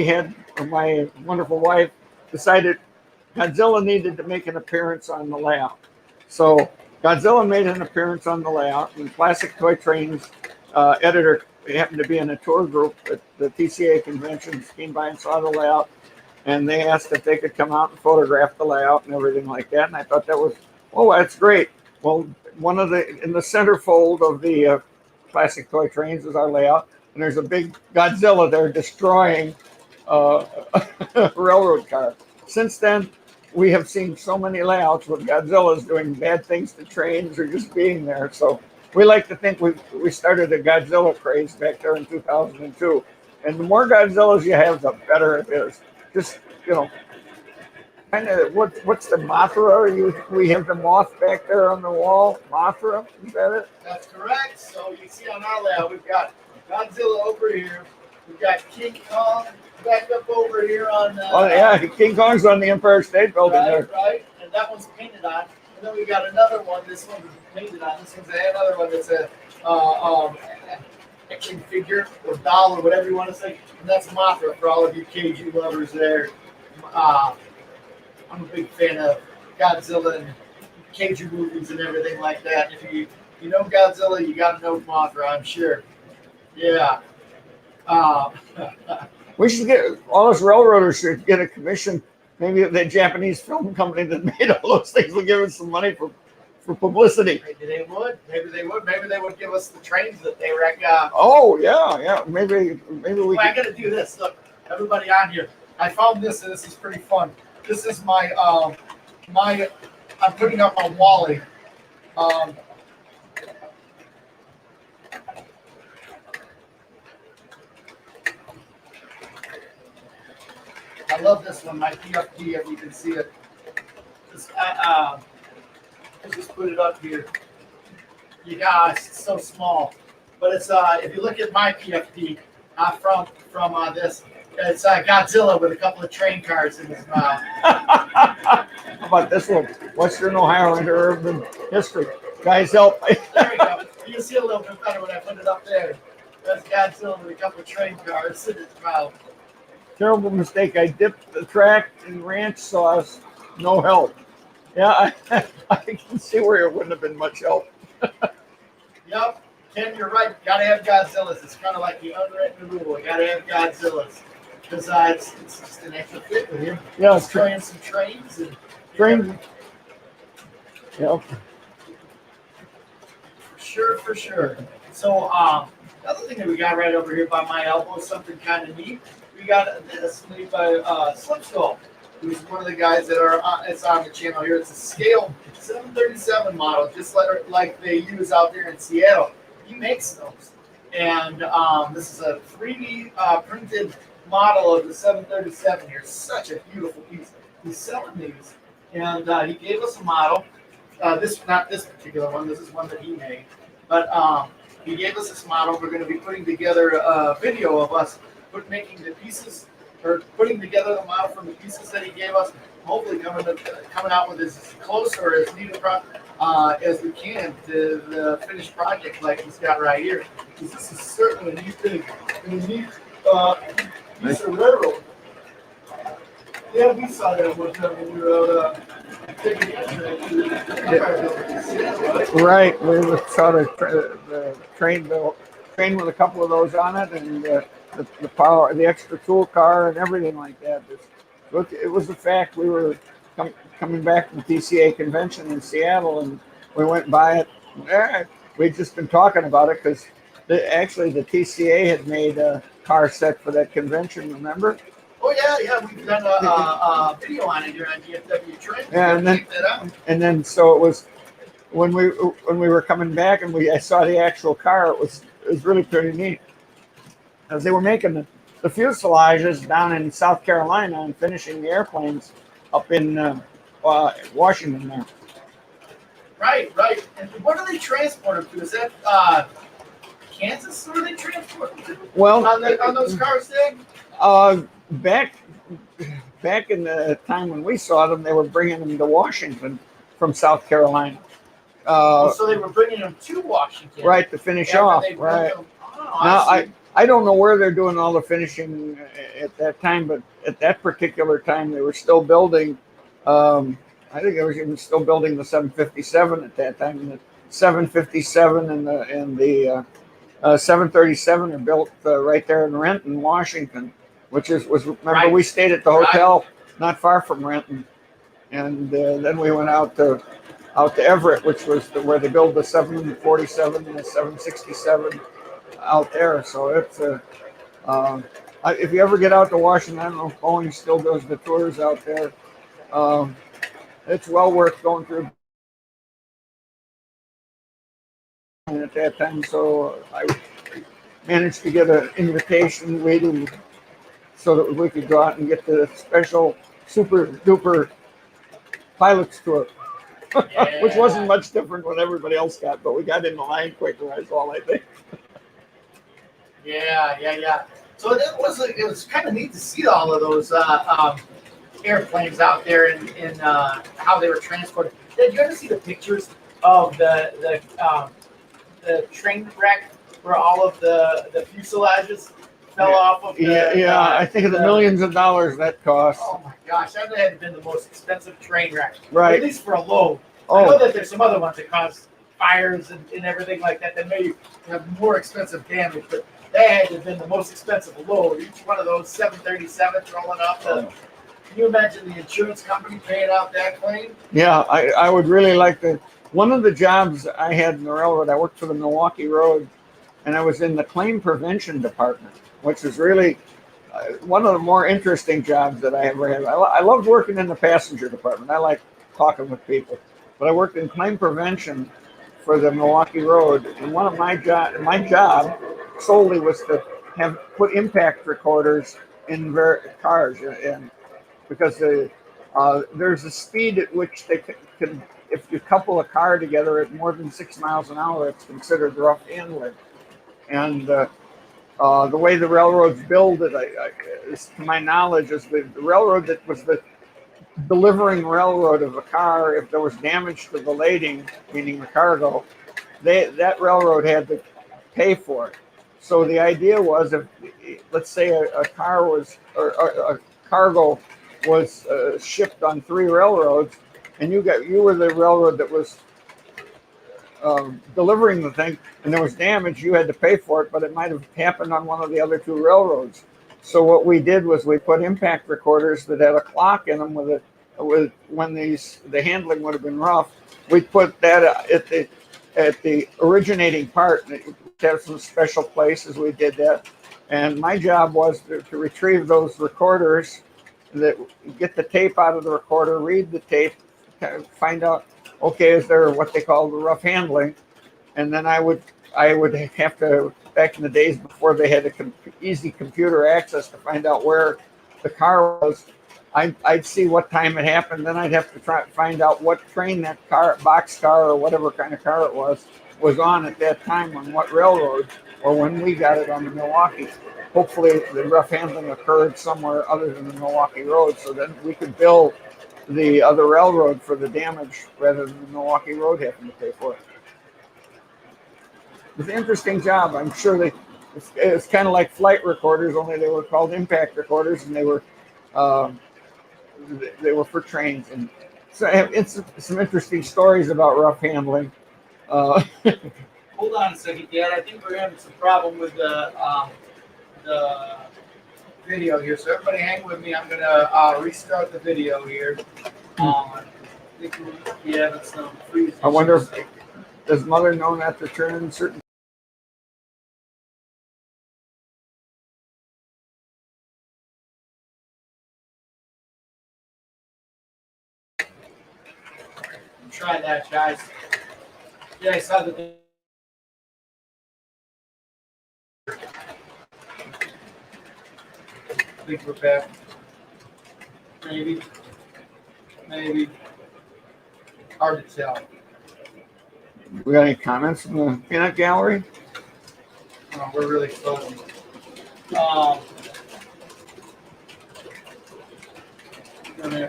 [SPEAKER 3] had my wonderful wife decided Godzilla needed to make an appearance on the layout. So Godzilla made an appearance on the layout, and Classic Toy Trains editor happened to be in a tour group at the TCA conventions, came by and saw the layout, and they asked if they could come out and photograph the layout and everything like that. And I thought that was, oh, that's great. Well, in the center fold of the Classic Toy Trains is our layout, and there's a big Godzilla there destroying a railroad car. Since then, we have seen so many layouts with Godzillas doing bad things to trains or just being there. So we like to think we started a Godzilla craze back there in 2002. And the more Godzillas you have, the better it is. Just, kind of, what's the Mothra? We have the moth back there on the wall. Mothra, is that it?
[SPEAKER 2] That's correct. So you see on our layout, we've got Godzilla over here. We've got King Kong back up over here on.
[SPEAKER 3] Oh yeah, King Kong's on the Empire State Building there.
[SPEAKER 2] Right, and that one's painted on. And then we got another one. This one's painted on. This one's another one that's a action figure or doll or whatever you want to say. And that's Mothra for all of you KG lovers there. I'm a big fan of Godzilla and Kaiju movies and everything like that. If you know Godzilla, you got to know Mothra, I'm sure. Yeah.
[SPEAKER 3] We should get all us railroaders should get a commission. Maybe the Japanese film company that made all those things will give us some money for publicity.
[SPEAKER 2] Maybe they would. Maybe they would give us the trains that they wreck.
[SPEAKER 3] Oh yeah. Maybe we.
[SPEAKER 2] I got to do this. Look, everybody on here. I found this, and this is pretty fun. This is my I'm putting up my Wally. I love this one, my PFD, if you can see it. I just put it up here. You guys, it's so small. But it's if you look at my PFD from this, it's Godzilla with a couple of train cars in his mouth.
[SPEAKER 3] How about this one? Western Ohio Interurban History. Guys, help.
[SPEAKER 2] There we go. You can see a little bit better when I put it up there. That's Godzilla with a couple of train cars in his mouth.
[SPEAKER 3] Terrible mistake. I dipped the track in ranch sauce. No help. Yeah, I can see where it wouldn't have been much help.
[SPEAKER 2] Yep. Ken, you're right. Got to have Godzillas. It's kind of like the unwritten rule. Got to have Godzillas. Because it's just an extra fit with him.
[SPEAKER 3] Yeah,
[SPEAKER 2] it's trying some trains. And
[SPEAKER 3] trains. Yep.
[SPEAKER 2] For sure. So, the other thing that we got right over here by my elbow is something kind of neat. We got this made by Slip Skull, who's one of the guys that it's on the channel here. It's a scale 737 model, just like they use out there in Seattle. He makes those. And this is a 3D printed model of the 737 here. Such a beautiful piece. He's selling these. And he gave us a model. Not this particular one. This is one that he made. But he gave us this model. We're going to be putting together a video of us making the pieces, or putting together the model from the pieces that he gave us. Hopefully coming out with as close or as neat as we can to the finished project like he's got right here. Because this is certainly a neat thing. And a neat piece of railroad. Yeah, we saw that one time when we were out taking
[SPEAKER 3] Right, we saw the train with a couple of those on it, and the power, the extra tool car, and everything like that. It was the fact we were coming back from the TCA convention in Seattle, and we went by it. We'd just been talking about it because actually the TCA had made car set for that convention. Remember?
[SPEAKER 2] Oh yeah, we've done a video on it here on GFW Trends.
[SPEAKER 3] Yeah, and then so it was when we were coming back and I saw the actual car. It was really pretty neat as they were making the fuselages down in South Carolina and finishing the airplanes up in Washington there.
[SPEAKER 2] Right. And what do they transport them to? Is that Kansas? Where they transport them to?
[SPEAKER 3] Well,
[SPEAKER 2] on those cars then?
[SPEAKER 3] Back in the time when we saw them, they were bringing them to Washington from South Carolina.
[SPEAKER 2] So they were bringing them to Washington,
[SPEAKER 3] right, to finish off. Right. Now I don't know where they're doing all the finishing at that time, but at that particular time, they were still building. I think they were even still building the 757 at that time. And the 757 and the 737 are built right there in Renton, Washington, which was remember
[SPEAKER 2] Right.
[SPEAKER 3] we stayed at the hotel not far from Renton, and then we went out to Everett, which was where they build the 747 and the 767 out there. So it's if you ever get out to Washington, I don't know if Boeing still does the tours out there. It's well worth going through at that time. So I managed to get an invitation waiting so that we could go out and get the special super duper pilot's tour.
[SPEAKER 2] Yeah.
[SPEAKER 3] Which wasn't much different what everybody else got, but we got in the line quicker, that's all I think.
[SPEAKER 2] Yeah. So it was kind of neat to see all of those airplanes out there and how they were transported. Did you ever see the pictures of the train wreck where all of the fuselages fell off of the
[SPEAKER 3] I think of the millions of dollars that cost.
[SPEAKER 2] Oh my gosh, that had to been the most expensive train wreck.
[SPEAKER 3] Right.
[SPEAKER 2] At least for a load. I know that there's some other ones that cause fires and everything like that that may have more expensive damage, but that had to have been the most expensive load. Each one of those 737s rolling up. Can you imagine the insurance company paying out that claim?
[SPEAKER 3] Yeah, I would really like to. One of the jobs I had in the railroad, I worked for the Milwaukee Road, and I was in the claim prevention department, which is really one of the more interesting jobs that I ever had. I loved working in the passenger department. I like talking with people, but I worked in claim prevention for the Milwaukee Road, and one of my job solely was to put impact recorders in cars, and because there's a speed at which they can, if you couple a car together at more than 6 miles an hour, it's considered rough handling. And the way the railroads build it, to my knowledge, is the railroad that was the delivering railroad of a car. If there was damage to the lading, meaning the cargo, that railroad had to pay for it. So the idea was, if let's say a car was or a cargo was shipped on 3 railroads, and you were the railroad that was delivering the thing, and there was damage, you had to pay for it, but it might have happened on one of the other 2 railroads. So what we did was we put impact recorders that had a clock in them with when the handling would have been rough. We put that at the originating part. We have some special places we did that, and my job was to retrieve those recorders, that get the tape out of the recorder, read the tape, find out, okay, is there what they call the rough handling, and then I would have to, back in the days before they had easy computer access to find out where the car was, I'd see what time it happened, then I'd have to try to find out what train that car, boxcar or whatever kind of car it was on at that time, on what railroad, or when we got it on the Milwaukee. Hopefully the rough handling occurred somewhere other than the Milwaukee Road, so then we could bill the other railroad for the damage rather than the Milwaukee Road having to pay for it. It was an interesting job. I'm sure it's kind of like flight recorders, only they were called impact recorders, and they were for trains. And so it's some interesting stories about rough handling.
[SPEAKER 2] Hold on a second, Dad. I think we're having some problem with the video here. So everybody hang with me. I'm going to restart the video here. I think we're having some freezing.
[SPEAKER 3] I wonder if does Mother know not to turn certain
[SPEAKER 2] try that, guys. Yeah, I saw the. I think we're back. Maybe. Hard to tell.
[SPEAKER 3] We got any comments from the peanut gallery?
[SPEAKER 2] We're really fuzzy.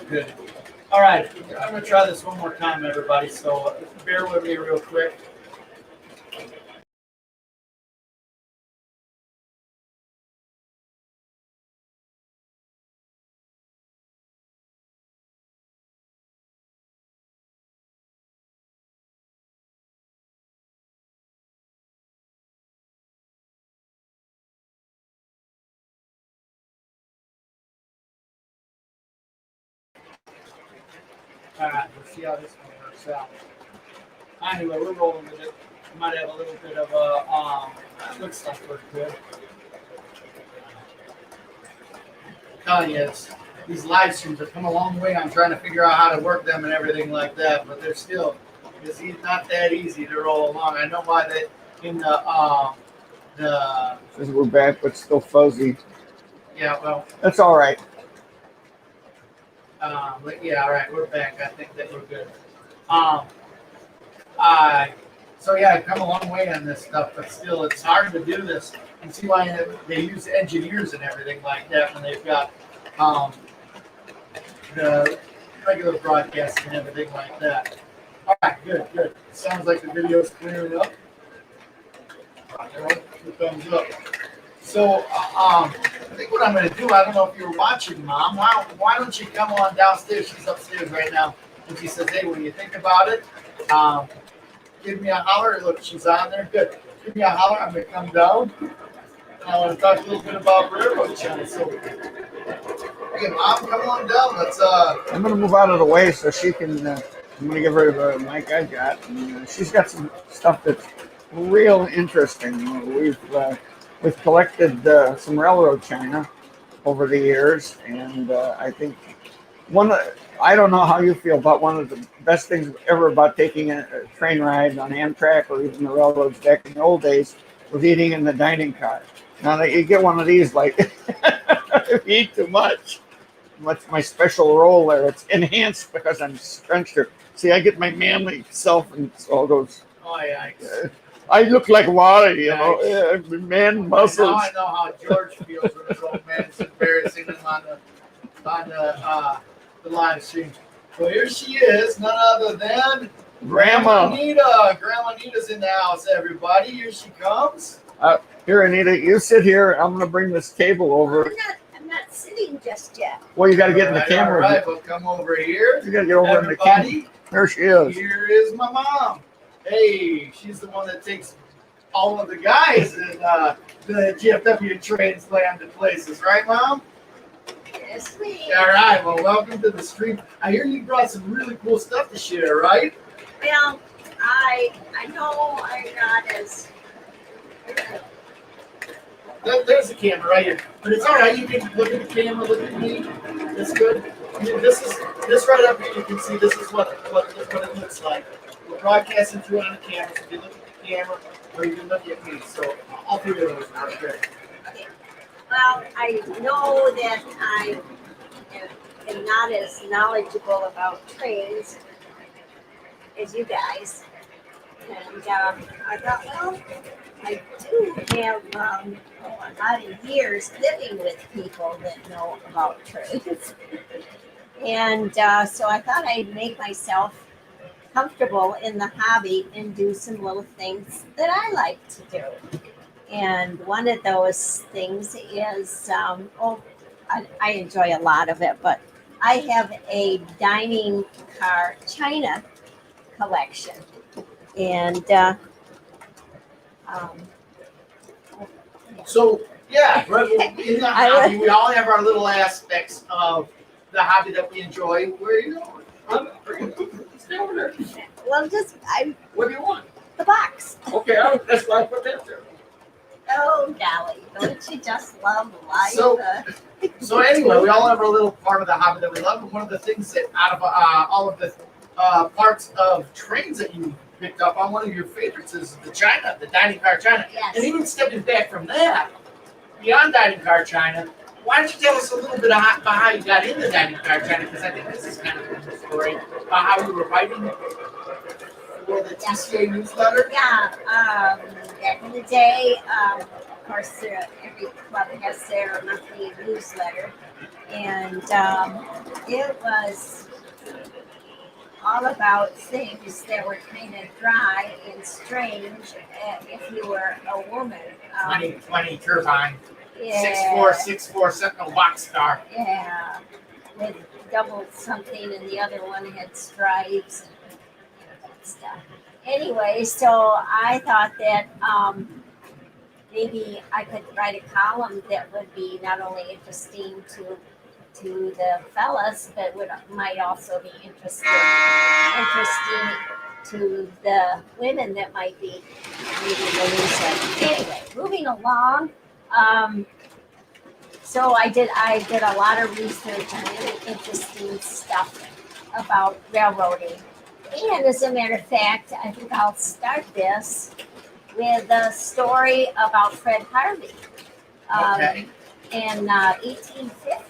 [SPEAKER 2] Good. All right, I'm gonna try this one more time, everybody. So bear with me real quick. All right, let's see how this one works out. Anyway, we're rolling with it. We might have a little bit of looks like we're good. I'm telling you, these live streams have come a long way on trying to figure out how to work them and everything like that, but they're still, it's not that easy to roll along. I know why they in the
[SPEAKER 3] Says we're back, but still fuzzy.
[SPEAKER 2] yeah, well,
[SPEAKER 3] That's all right.
[SPEAKER 2] but yeah, all right, we're back. I think that we're good. So yeah, I've come a long way on this stuff, but still, it's hard to do this and see why they use engineers and everything like that when they've got the regular broadcast and everything like that. All right, good. Sounds like the video's clearing up. The thumbs up. So, I think what I'm going to do, I don't know if you're watching, Mom. Why don't you come on downstairs? She's upstairs right now. And she says, hey, when you think about it, give me a holler. Look, she's on there. Good. Give me a holler. I'm going to come down. I want to talk a little bit about Railroad Channel. So, hey, Mom, come on down. Let's.
[SPEAKER 3] I'm going to move out of the way so she can. I'm going to give her the mic I got. And, she's got some stuff that's real interesting. We've collected some railroad china over the years, and I think I don't know how you feel, but one of the best things ever about taking a train ride on Amtrak or even the railroads back in the old days was eating in the dining car. Now that you get one of these, like if you eat too much, what's my special role there? It's enhanced because I'm Frencher. See, I get my manly self and all those.
[SPEAKER 2] Oh, yeah.
[SPEAKER 3] I look like water, you know, man muscles.
[SPEAKER 2] Now I know how George feels when his old man's embarrassing him on the live stream. Well, here she is, none other than
[SPEAKER 3] Grandma.
[SPEAKER 2] Anita. Grandma Anita's in the house, everybody. Here she comes.
[SPEAKER 3] Here, Anita, you sit here. I'm going to bring this table over.
[SPEAKER 1] I'm not sitting just yet.
[SPEAKER 3] Well, you got to get in the camera.
[SPEAKER 2] All right, well, come over here.
[SPEAKER 3] You got to get over in the camera. There she is.
[SPEAKER 2] Here is my mom. Hey, she's the one that takes all of the guys in the GFW trains land to places, right, Mom?
[SPEAKER 1] Yes, we.
[SPEAKER 2] All right, well, welcome to the stream. I hear you brought some really cool stuff to share, right?
[SPEAKER 1] Well, I know I'm not as.
[SPEAKER 2] There's the camera right here, but it's all right. You can look at the camera, look at me. That's good. I mean, this right up here. You can see this is what it looks like. We're broadcasting through on the camera. So you can look at the camera, or you can look at me. So all three of those are good.
[SPEAKER 1] Okay. Well, I know that I am not as knowledgeable about trains as you guys, and I thought, well, I do have a lot of years living with people that know about trains. And so I thought I'd make myself comfortable in the hobby and do some little things that I like to do. And one of those things is, I enjoy a lot of it, but I have a dining car china collection. And
[SPEAKER 2] So yeah, in the hobby, we all have our little aspects of the hobby that we enjoy. Where you go? Stay over there.
[SPEAKER 1] well,
[SPEAKER 2] What do you want?
[SPEAKER 1] the box.
[SPEAKER 2] Okay, that's why I put that there.
[SPEAKER 1] Oh, Dolly, don't you just love life?
[SPEAKER 2] So anyway, we all have our little part of the hobby that we love, and one of the things that out of all of the parts of trains that you picked up on. One of your favorites is the dining car China.
[SPEAKER 1] Yes.
[SPEAKER 2] And even stepping back from that, beyond dining car China, why don't you tell us a little bit about how you got into dining car China? Because I think this is kind of a cool story about how you were writing for the TCA newsletter.
[SPEAKER 1] Yeah, back in the day, of course, every club has their monthly newsletter, and it was all about things that were kind of dry and strange if you were a woman.
[SPEAKER 2] 2020 turbine,
[SPEAKER 1] Yeah,
[SPEAKER 2] 6464 Sentinel box car.
[SPEAKER 1] yeah, with double something, and the other one had stripes and that stuff. Anyway, so I thought that maybe I could write a column that would be not only interesting to the fellas, but might also be interesting to the women that might be reading the newsletter. Anyway, moving along. So I did a lot of research on really interesting stuff about railroading. And as a matter of fact, I think I'll start this with a story about Fred Harvey.
[SPEAKER 2] Okay.
[SPEAKER 1] In 1850,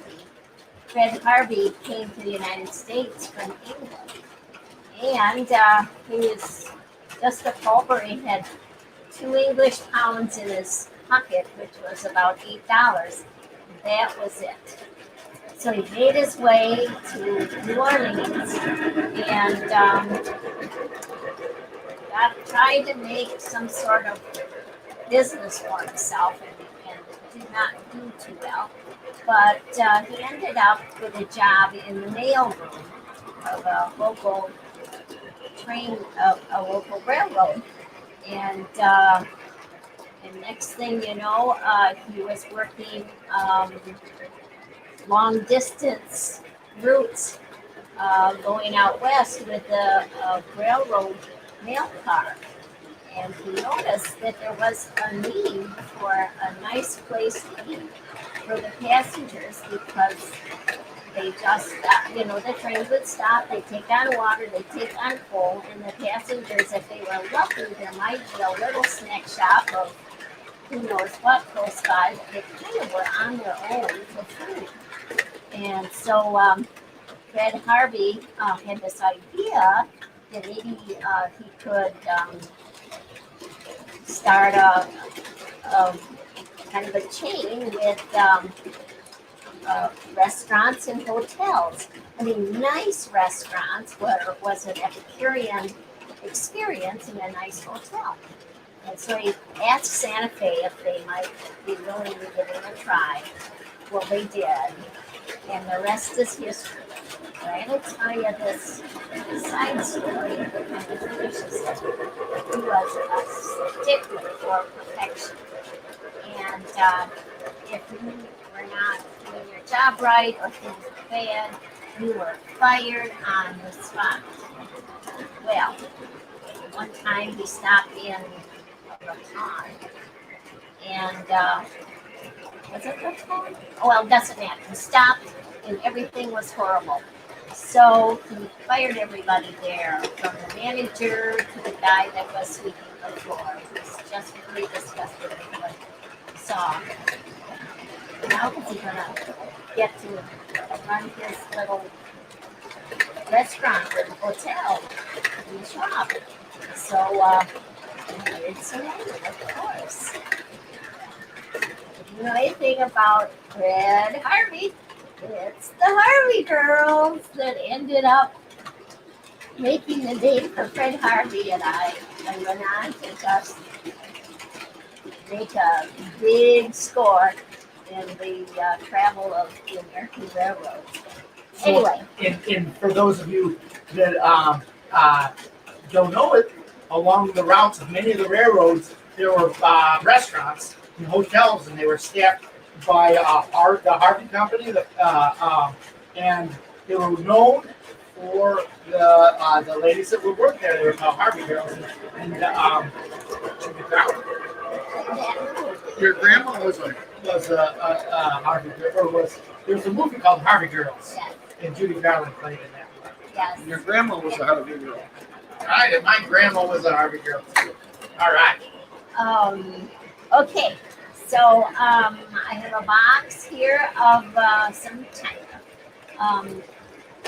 [SPEAKER 1] Fred Harvey came to the United States from England. And he was just a pauper. He had 2 English pounds in his pocket, which was about $8. That was it. So he made his way to New Orleans and tried to make some sort of business for himself and did not do too well. But he ended up with a job in the mail room of a local a local railroad. And next thing you know, he was working long distance routes going out west with the railroad mail car. And he noticed that there was a need for a nice place to eat for the passengers because they just, the trains would stop, they take on water, they take on coal, and the passengers, if they were lucky, there might be a little snack shop of who knows what close by, but they kind of were on their own for food. And so Fred Harvey had this idea that maybe he could start a kind of a chain with restaurants and hotels. I mean, nice restaurants where it was an Epicurean experience in a nice hotel. And so he asked Santa Fe if they might be willing to give it a try. Well, they did. And the rest is history. But I'm going to tell you this side story that kind of finishes it. He was a stickler for perfection. And if you were not doing your job right or things were bad, you were fired on the spot. Well, one time he stopped in Raton, and was it Raton? Oh, well, it doesn't matter. He stopped, and everything was horrible. So he fired everybody there, from the manager to the guy that was sweeping the floor. He was just really disgusted with what he saw. And how was he gonna get to run his little restaurant or hotel and shop? So he hired someone, of course. If you know anything about Fred Harvey, it's the Harvey girls that ended up making the name for Fred Harvey, and I went on to just make a big score in the travel of the American railroads. Anyway.
[SPEAKER 2] And for those of you that don't know it, along the routes of many of the railroads, there were restaurants and hotels, and they were staffed by the Harvey Company, and they were known for the ladies that would work there. They were called Harvey girls, and your grandma was a Harvey girl, or there was a movie called Harvey Girls,
[SPEAKER 1] Yeah.
[SPEAKER 2] and Judy Garland played in that.
[SPEAKER 1] Yes.
[SPEAKER 3] Your grandma was a Harvey girl.
[SPEAKER 2] All right, and my grandma was a Harvey girl too. All right.
[SPEAKER 1] Okay. So I have a box here of some china.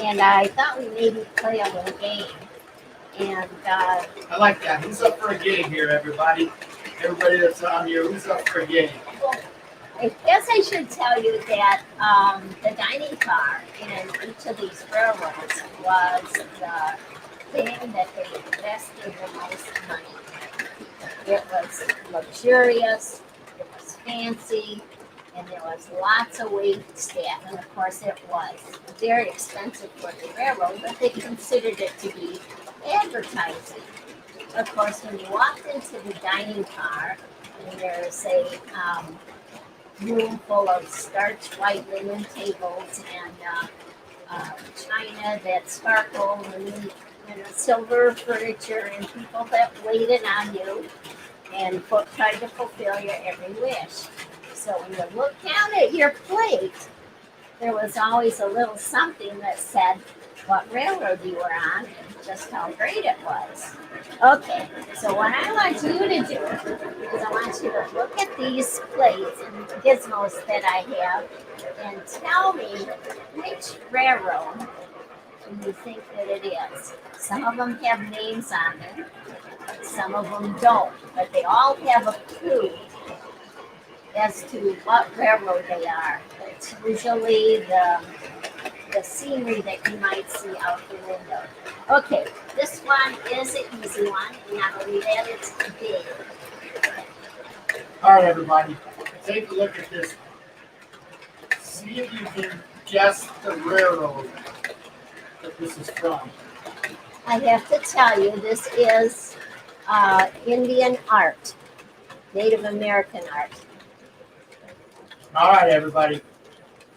[SPEAKER 1] And I thought we maybe play a little game. And
[SPEAKER 2] I like that. Who's up for a game here, everybody? Everybody that's on here, who's up for a game?
[SPEAKER 1] I guess I should tell you that the dining car in each of these railroads was the thing that they invested the most money in. It was luxurious, it was fancy, and there was lots of wait staff. And of course, it was very expensive for the railroad, but they considered it to be advertising. Of course, when you walked into the dining car, and there's a room full of starched white linen tables and china that sparkled and silver furniture and people that waited on you and tried to fulfill your every wish. So when you looked down at your plate, there was always a little something that said what railroad you were on and just how great it was. Okay, so what I want you to do is I want you to look at these plates and gizmos that I have and tell me which railroad do you think that it is. Some of them have names on them, some of them don't, but they all have a clue as to what railroad they are. It's usually the scenery that you might see out the window. Okay, this one is an easy one, and not only that, it's big.
[SPEAKER 2] All right, everybody, take a look at this. See if you can guess the railroad that this is from.
[SPEAKER 1] I have to tell you, this is Indian art, Native American art.
[SPEAKER 2] All right, everybody.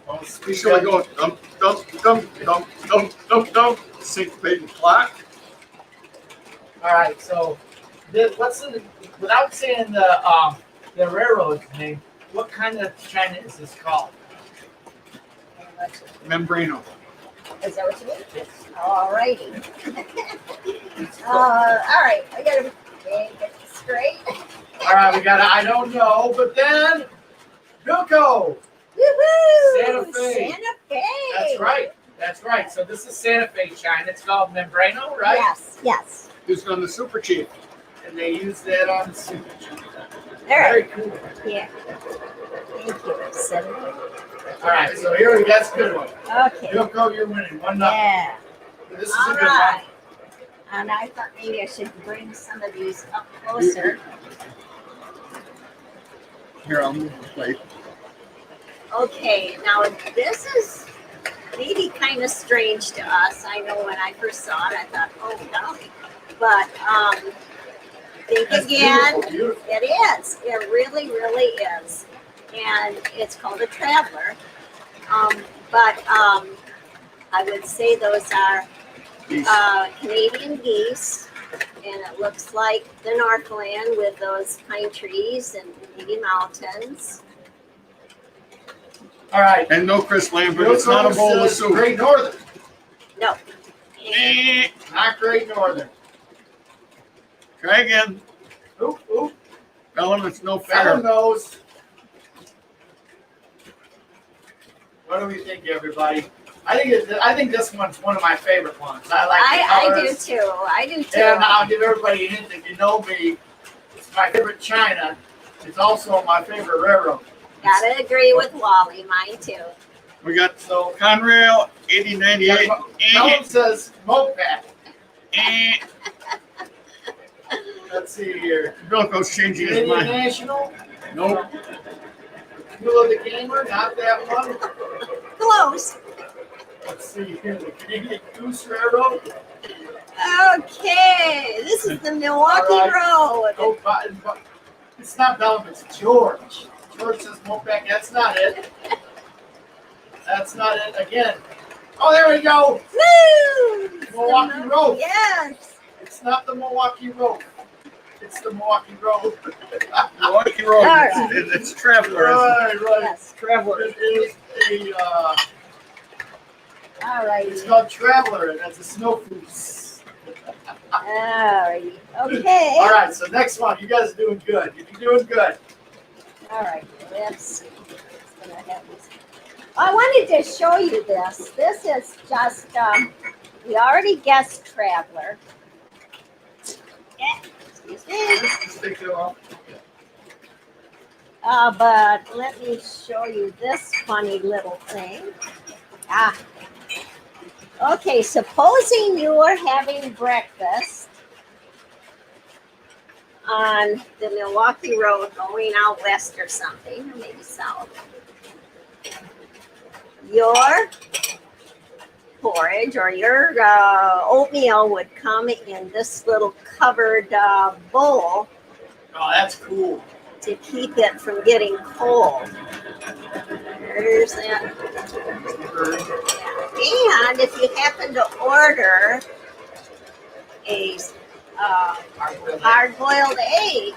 [SPEAKER 2] Don't speak
[SPEAKER 3] So we
[SPEAKER 2] up.
[SPEAKER 3] go dump, dump, dump, dump, dump, dump, dump, syncopated clock.
[SPEAKER 2] All right, so without saying the railroad's name, what kind of china is this called?
[SPEAKER 3] Membrano.
[SPEAKER 1] Is that what you mean? All righty. All right, I gotta get it straight.
[SPEAKER 2] All right, we got I don't know, but then Bilko.
[SPEAKER 1] Woohoo!
[SPEAKER 2] Santa Fe.
[SPEAKER 1] Santa Fe.
[SPEAKER 2] That's right. That's right. So this is Santa Fe china. It's called Membrano, right?
[SPEAKER 1] Yes, yes.
[SPEAKER 3] Who's on the super chief?
[SPEAKER 2] And they use that on the super.
[SPEAKER 1] All
[SPEAKER 2] Very
[SPEAKER 1] right.
[SPEAKER 2] cool.
[SPEAKER 1] Yeah. Thank you. 70.
[SPEAKER 2] All right, so here we go. That's a good one.
[SPEAKER 1] Okay.
[SPEAKER 2] Bilko, you're winning 1-0.
[SPEAKER 1] Yeah.
[SPEAKER 2] This is
[SPEAKER 1] All
[SPEAKER 2] a good
[SPEAKER 1] right. And I thought maybe I should bring some of these up closer.
[SPEAKER 3] Here, I'll move the plate.
[SPEAKER 1] Okay, now this is maybe kind of strange to us. I know when I first saw it, I thought, oh, golly. But think
[SPEAKER 2] That's
[SPEAKER 1] again.
[SPEAKER 2] beautiful, beautiful.
[SPEAKER 1] It is. It really, really is. And it's called a traveler. But I would say those are Canadian geese. And it looks like the Northland with those pine trees and maybe mountains.
[SPEAKER 2] All right.
[SPEAKER 3] And no Chris Lambert. It's not a bowl of
[SPEAKER 2] says
[SPEAKER 3] soup.
[SPEAKER 2] Great Northern.
[SPEAKER 1] No.
[SPEAKER 2] Not Great Northern.
[SPEAKER 3] Try again.
[SPEAKER 2] Oop, oop.
[SPEAKER 3] Ellen, it's no
[SPEAKER 2] Fallon
[SPEAKER 3] fair.
[SPEAKER 2] knows. What do we think, everybody? I think this one's one of my favorite ones. I like the
[SPEAKER 1] I do
[SPEAKER 2] colors.
[SPEAKER 1] too. I do too.
[SPEAKER 2] And I'll give everybody a hint. If you know me, it's my favorite china. It's also my favorite railroad.
[SPEAKER 1] Gotta agree with Wally. Mine too.
[SPEAKER 3] We got
[SPEAKER 2] So
[SPEAKER 3] Conrail 8098.
[SPEAKER 2] no one says moped. Let's see here.
[SPEAKER 3] Bilko's changing his
[SPEAKER 2] Canadian
[SPEAKER 3] mind.
[SPEAKER 2] National.
[SPEAKER 3] Nope.
[SPEAKER 2] Mule the Gamer, not that one.
[SPEAKER 1] Close.
[SPEAKER 2] Let's see here. The Canadian Goose Railroad.
[SPEAKER 1] Okay. This is the Milwaukee
[SPEAKER 2] All
[SPEAKER 1] Road.
[SPEAKER 2] Oh, but it's not Bellum, it's George. George says moped. That's not it. That's not it again. Oh, there we go.
[SPEAKER 1] Woo!
[SPEAKER 2] Milwaukee Road.
[SPEAKER 1] Yes.
[SPEAKER 2] It's not the Milwaukee Road. It's the Milwaukee Road.
[SPEAKER 3] Milwaukee Road.
[SPEAKER 1] All right.
[SPEAKER 3] It's Traveler. Isn't it?
[SPEAKER 2] Right.
[SPEAKER 1] Yes.
[SPEAKER 3] Traveler.
[SPEAKER 2] It is a
[SPEAKER 1] All righty.
[SPEAKER 2] It's called Traveler, and that's a snow goose.
[SPEAKER 1] All righty. Okay.
[SPEAKER 2] All right, so next one. You guys are doing good. You're doing good.
[SPEAKER 1] All right. Let's see. It's gonna have this. I wanted to show you this. This is just, we already guessed Traveler. Excuse me.
[SPEAKER 2] Let's take it off.
[SPEAKER 1] But let me show you this funny little thing. Ah. Okay, supposing you are having breakfast on the Milwaukee Road going out west or something, or maybe south. Your porridge or your oatmeal would come in this little covered bowl
[SPEAKER 2] Oh, that's cool.
[SPEAKER 1] to keep it from getting cold. There's that. And if you happen to order a hard-boiled egg,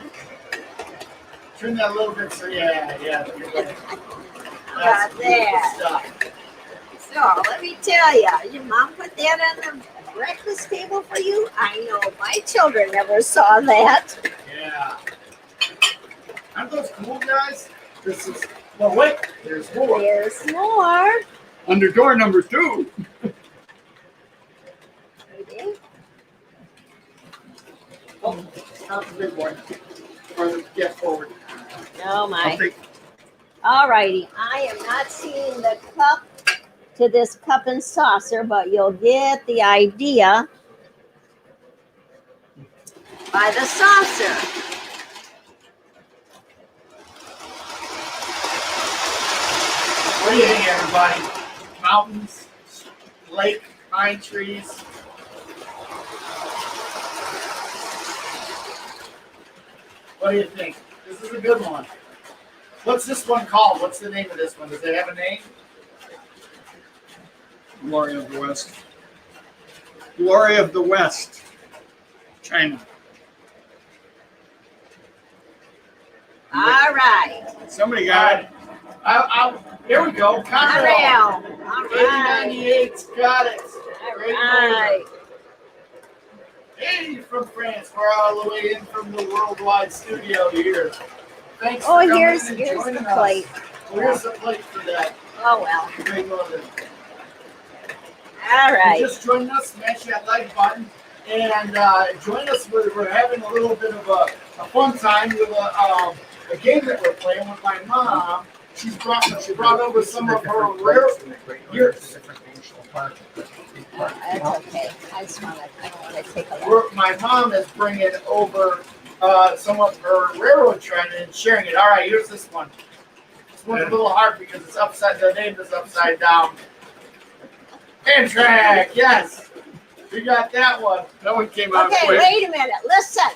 [SPEAKER 2] Turn that a little bit. So yeah. You're good.
[SPEAKER 1] got
[SPEAKER 2] That's
[SPEAKER 1] that.
[SPEAKER 2] good stuff.
[SPEAKER 1] So let me tell you, your mom put that on the breakfast table for you. I know my children never saw that.
[SPEAKER 2] Yeah. Aren't those cool, guys? This is. Well, wait. There's more.
[SPEAKER 1] There's more.
[SPEAKER 3] Under door number 2.
[SPEAKER 1] Okay.
[SPEAKER 2] Oh, not the big one. Or get forward.
[SPEAKER 1] Oh my.
[SPEAKER 2] I'll take.
[SPEAKER 1] All righty. I am not seeing the cup to this cup and saucer, but you'll get the idea by the saucer.
[SPEAKER 2] What do you think, everybody? Mountains, lake, pine trees. What do you think? This is a good one. What's this one called? What's the name of this one? Does it have a name?
[SPEAKER 3] Glory of the West. Glory of the West. China.
[SPEAKER 1] All right.
[SPEAKER 3] Somebody got it.
[SPEAKER 2] Here we go. Conrail.
[SPEAKER 1] Conrail. All right.
[SPEAKER 2] 8098. Got it.
[SPEAKER 1] All
[SPEAKER 2] Great
[SPEAKER 1] right.
[SPEAKER 2] number. Hey, from France. We're all the way in from the worldwide studio here. Thanks
[SPEAKER 1] Oh,
[SPEAKER 2] for coming
[SPEAKER 1] here's
[SPEAKER 2] and
[SPEAKER 1] the
[SPEAKER 2] joining us.
[SPEAKER 1] plate.
[SPEAKER 2] Well, here's the plate for that.
[SPEAKER 1] Oh well.
[SPEAKER 2] Great mother.
[SPEAKER 1] All
[SPEAKER 2] You
[SPEAKER 1] right.
[SPEAKER 2] just joined us, smash that like button, and join us. We're having a little bit of a fun time with a game that we're playing with my mom. She brought over some of her rare. Here's
[SPEAKER 1] That's okay. I don't want to take a look.
[SPEAKER 2] my mom is bringing over some of her railroad trend and sharing it. All right, here's this one. This one's a little hard because it's upside. The name is upside down. Amtrak, yes. We got that one.
[SPEAKER 3] That one came out
[SPEAKER 1] Okay,
[SPEAKER 3] quick.
[SPEAKER 1] wait a minute. Listen.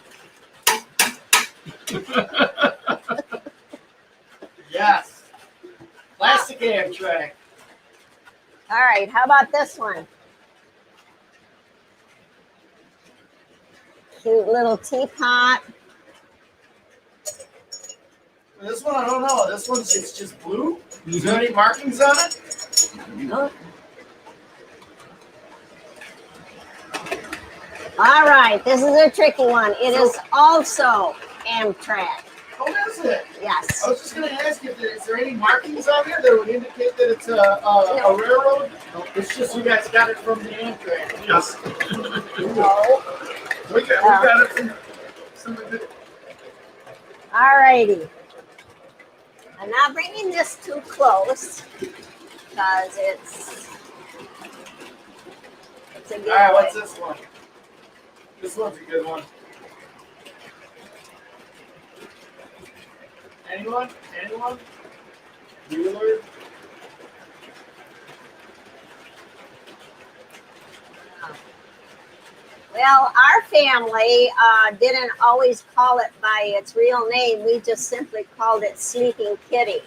[SPEAKER 2] Yes. Plastic Amtrak.
[SPEAKER 1] All right. How about this one? Cute little teapot.
[SPEAKER 2] This one I don't know. This one's just blue. Is there any markings on it?
[SPEAKER 1] Oh. All right. This is a tricky one. It is also Amtrak.
[SPEAKER 2] Oh, is it?
[SPEAKER 1] Yes.
[SPEAKER 2] I was just going to ask you, is there any markings on there that would indicate that it's a railroad? It's just you guys got it from the Amtrak.
[SPEAKER 3] Yes.
[SPEAKER 1] No.
[SPEAKER 2] We got it from some of the.
[SPEAKER 1] All righty. I'm not bringing this too close because it's a good
[SPEAKER 2] All right,
[SPEAKER 1] one.
[SPEAKER 2] what's this one? This one's a good one. Anyone? Anyone? Bueller?
[SPEAKER 1] Well, our family didn't always call it by its real name. We just simply called it Sleeping Kitty.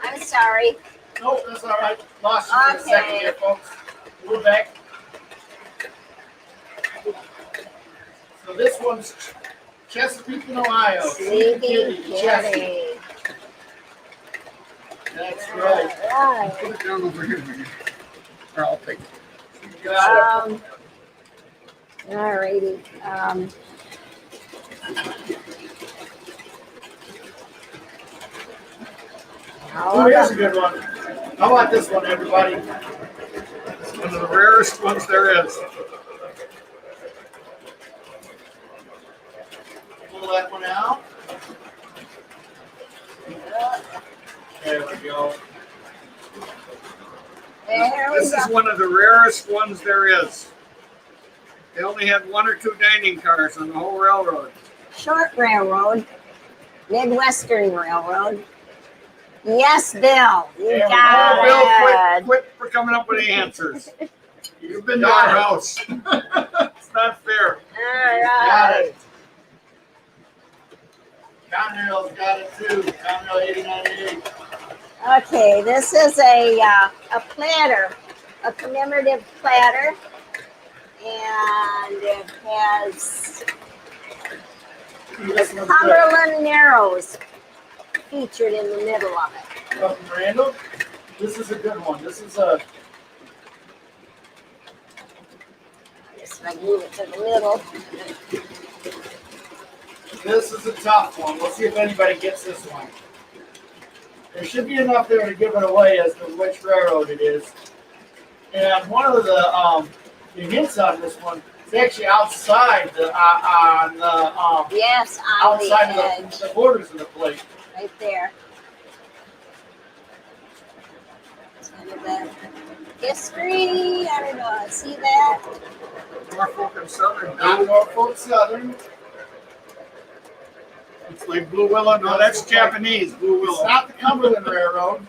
[SPEAKER 1] I'm sorry.
[SPEAKER 2] Nope, that's all right. Lost you for a second
[SPEAKER 1] Okay.
[SPEAKER 2] here, folks. We're back. So this one's Chesapeake, Ohio.
[SPEAKER 1] Sleeping
[SPEAKER 2] Kitty.
[SPEAKER 1] Kitty.
[SPEAKER 2] That's right.
[SPEAKER 1] All
[SPEAKER 3] Put it down over here, man. Or I'll take it.
[SPEAKER 2] You got
[SPEAKER 1] right. All righty.
[SPEAKER 2] Oh, here's a good one. How about this one, everybody?
[SPEAKER 3] It's one of the rarest ones there is.
[SPEAKER 2] Pull that one out. There we go.
[SPEAKER 1] There we
[SPEAKER 3] This is
[SPEAKER 1] go.
[SPEAKER 3] one of the rarest ones there is. They only had 1 or 2 dining cars on the whole railroad.
[SPEAKER 1] Short Railroad, Midwestern Railroad. Yes, Bill. You
[SPEAKER 2] There we
[SPEAKER 1] got
[SPEAKER 2] go.
[SPEAKER 3] Bill,
[SPEAKER 1] it.
[SPEAKER 3] quit for coming up with the answers. You've been to our house. It's not fair.
[SPEAKER 1] All
[SPEAKER 2] Got
[SPEAKER 1] right.
[SPEAKER 2] it. Conrail's got it too. Conrail 8098.
[SPEAKER 1] Okay, this is a platter, a commemorative platter, and it has
[SPEAKER 2] This one's good.
[SPEAKER 1] Cumberland Narrows featured in the middle of it.
[SPEAKER 2] From Randall. This is a good one. This is a
[SPEAKER 1] I guess if I move it to the middle.
[SPEAKER 2] tough one. We'll see if anybody gets this one. There should be enough there to give it away as to which railroad it is. And one of the hints on this one is actually outside the on the
[SPEAKER 1] Yes, on the
[SPEAKER 2] outside
[SPEAKER 1] edge,
[SPEAKER 2] of the borders of the plate.
[SPEAKER 1] right there. Kind of the history. I don't know. See that?
[SPEAKER 3] Norfolk and Southern.
[SPEAKER 2] Not Norfolk Southern.
[SPEAKER 3] It's like Blue Willow. No, that's Japanese. Blue
[SPEAKER 2] It's
[SPEAKER 3] Willow.
[SPEAKER 2] not the Cumberland Railroad.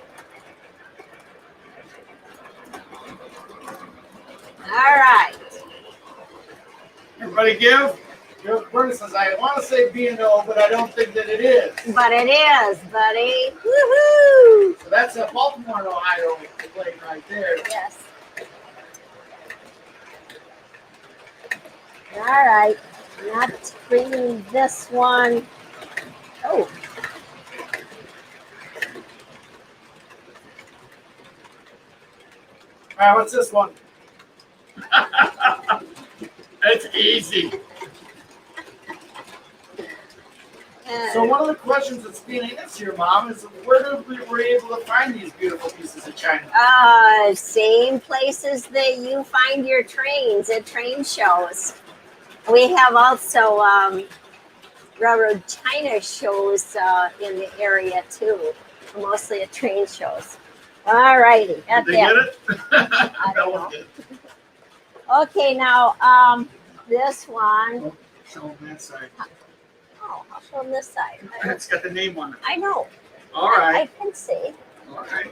[SPEAKER 1] All right.
[SPEAKER 3] Everybody give?
[SPEAKER 2] Bernie says, I want to say B&O, but I don't think that it is.
[SPEAKER 1] But it is, buddy. Woohoo!
[SPEAKER 2] So that's a Baltimore, Ohio plate right there.
[SPEAKER 1] Yes. All right. Not bringing this one. Oh,
[SPEAKER 2] All right, what's this one?
[SPEAKER 3] That's easy.
[SPEAKER 2] So one of the questions that's being asked here, Mom, is where did we were able to find these beautiful pieces of china?
[SPEAKER 1] same places that you find your trains at train shows. We have also railroad china shows in the area too, mostly at train shows. All righty, got
[SPEAKER 3] Did they get
[SPEAKER 1] that.
[SPEAKER 3] it?
[SPEAKER 1] I don't
[SPEAKER 3] That one
[SPEAKER 1] know.
[SPEAKER 3] did.
[SPEAKER 1] Okay, now this one.
[SPEAKER 3] Show them that side.
[SPEAKER 1] Oh, I'll show them this side.
[SPEAKER 3] It's got the name on it.
[SPEAKER 1] I know.
[SPEAKER 3] All
[SPEAKER 1] I
[SPEAKER 3] right.
[SPEAKER 1] can see.
[SPEAKER 3] All right.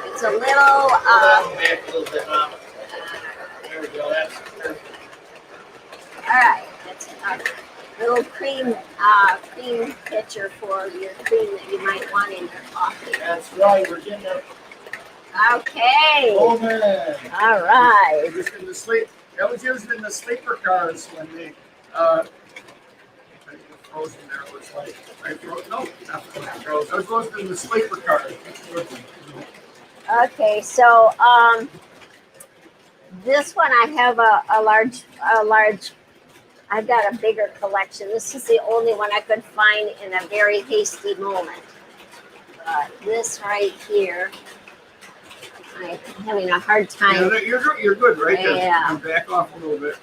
[SPEAKER 1] It's a little.
[SPEAKER 2] Back a little bit, Mom. There we go. That's perfect.
[SPEAKER 1] All right. It's a little cream pitcher for your cream that you might want in your coffee.
[SPEAKER 2] That's right. We're getting it.
[SPEAKER 1] Okay.
[SPEAKER 2] Oh, man.
[SPEAKER 1] All right.
[SPEAKER 3] Just in the sleep. That was used in the sleeper cars when they frozen there. It was like I froze. No, not froze. I was frozen in the sleeper cars.
[SPEAKER 1] Okay. So this one I have a large. I've got a bigger collection. This is the only one I could find in a very hasty moment. This right here, I'm having a hard time.
[SPEAKER 3] Yeah, you're good right there.
[SPEAKER 1] Yeah.
[SPEAKER 3] You back off a little bit.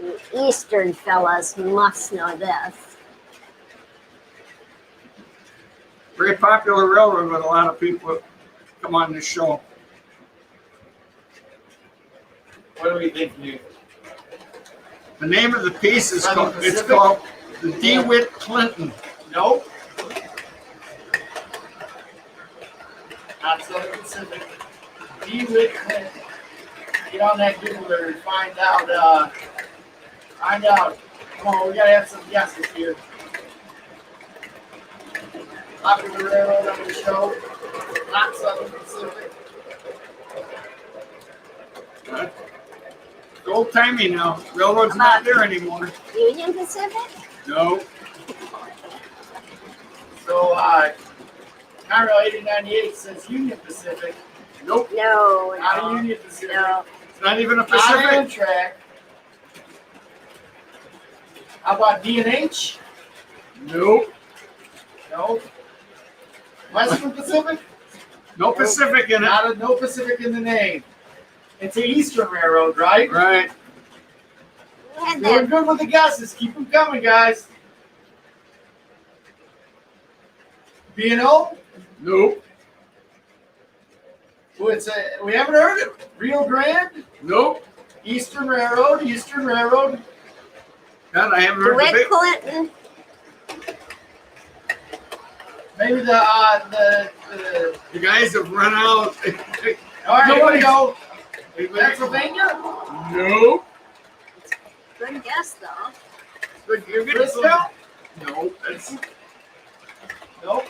[SPEAKER 1] You Eastern fellas must know this.
[SPEAKER 3] Very popular railroad with a lot of people come on this show.
[SPEAKER 2] What do we think, you?
[SPEAKER 3] The name of the piece is
[SPEAKER 2] Southern
[SPEAKER 3] called, it's
[SPEAKER 2] Pacific?
[SPEAKER 3] called the DeWitt Clinton.
[SPEAKER 2] Nope. Not Southern Pacific. DeWitt Clinton. Get on that Googler and find out Find out. Come on, we gotta have some guesses here. Popular railroad on the show. Not Southern Pacific.
[SPEAKER 3] It's old timey now. Railroad's not there anymore.
[SPEAKER 1] Union Pacific?
[SPEAKER 3] No.
[SPEAKER 2] So, Conrail 8098 says Union Pacific.
[SPEAKER 3] Nope.
[SPEAKER 1] No,
[SPEAKER 2] Not a
[SPEAKER 1] no,
[SPEAKER 2] Union Pacific.
[SPEAKER 1] no.
[SPEAKER 3] It's not even a
[SPEAKER 2] Not
[SPEAKER 3] Pacific.
[SPEAKER 2] Amtrak. How about D&H?
[SPEAKER 3] Nope.
[SPEAKER 2] No. Western Pacific?
[SPEAKER 3] No Pacific in it.
[SPEAKER 2] No Pacific in the name. It's the Eastern Railroad, right?
[SPEAKER 3] Right.
[SPEAKER 1] We had
[SPEAKER 2] Doing
[SPEAKER 1] that.
[SPEAKER 2] good with the guesses. Keep them coming, guys. B&O?
[SPEAKER 3] Nope.
[SPEAKER 2] We haven't heard it. Rio Grande?
[SPEAKER 3] Nope.
[SPEAKER 2] Eastern Railroad? Eastern Railroad?
[SPEAKER 3] God, I haven't heard
[SPEAKER 1] DeWitt
[SPEAKER 3] the
[SPEAKER 1] Clinton.
[SPEAKER 2] Maybe the
[SPEAKER 3] guys have run out.
[SPEAKER 2] all right, here we go.
[SPEAKER 3] Pennsylvania?
[SPEAKER 2] Pennsylvania?
[SPEAKER 3] Nope.
[SPEAKER 1] Good guess, though.
[SPEAKER 3] But you're getting
[SPEAKER 2] Frisco?
[SPEAKER 3] some- No, that's
[SPEAKER 2] Nope.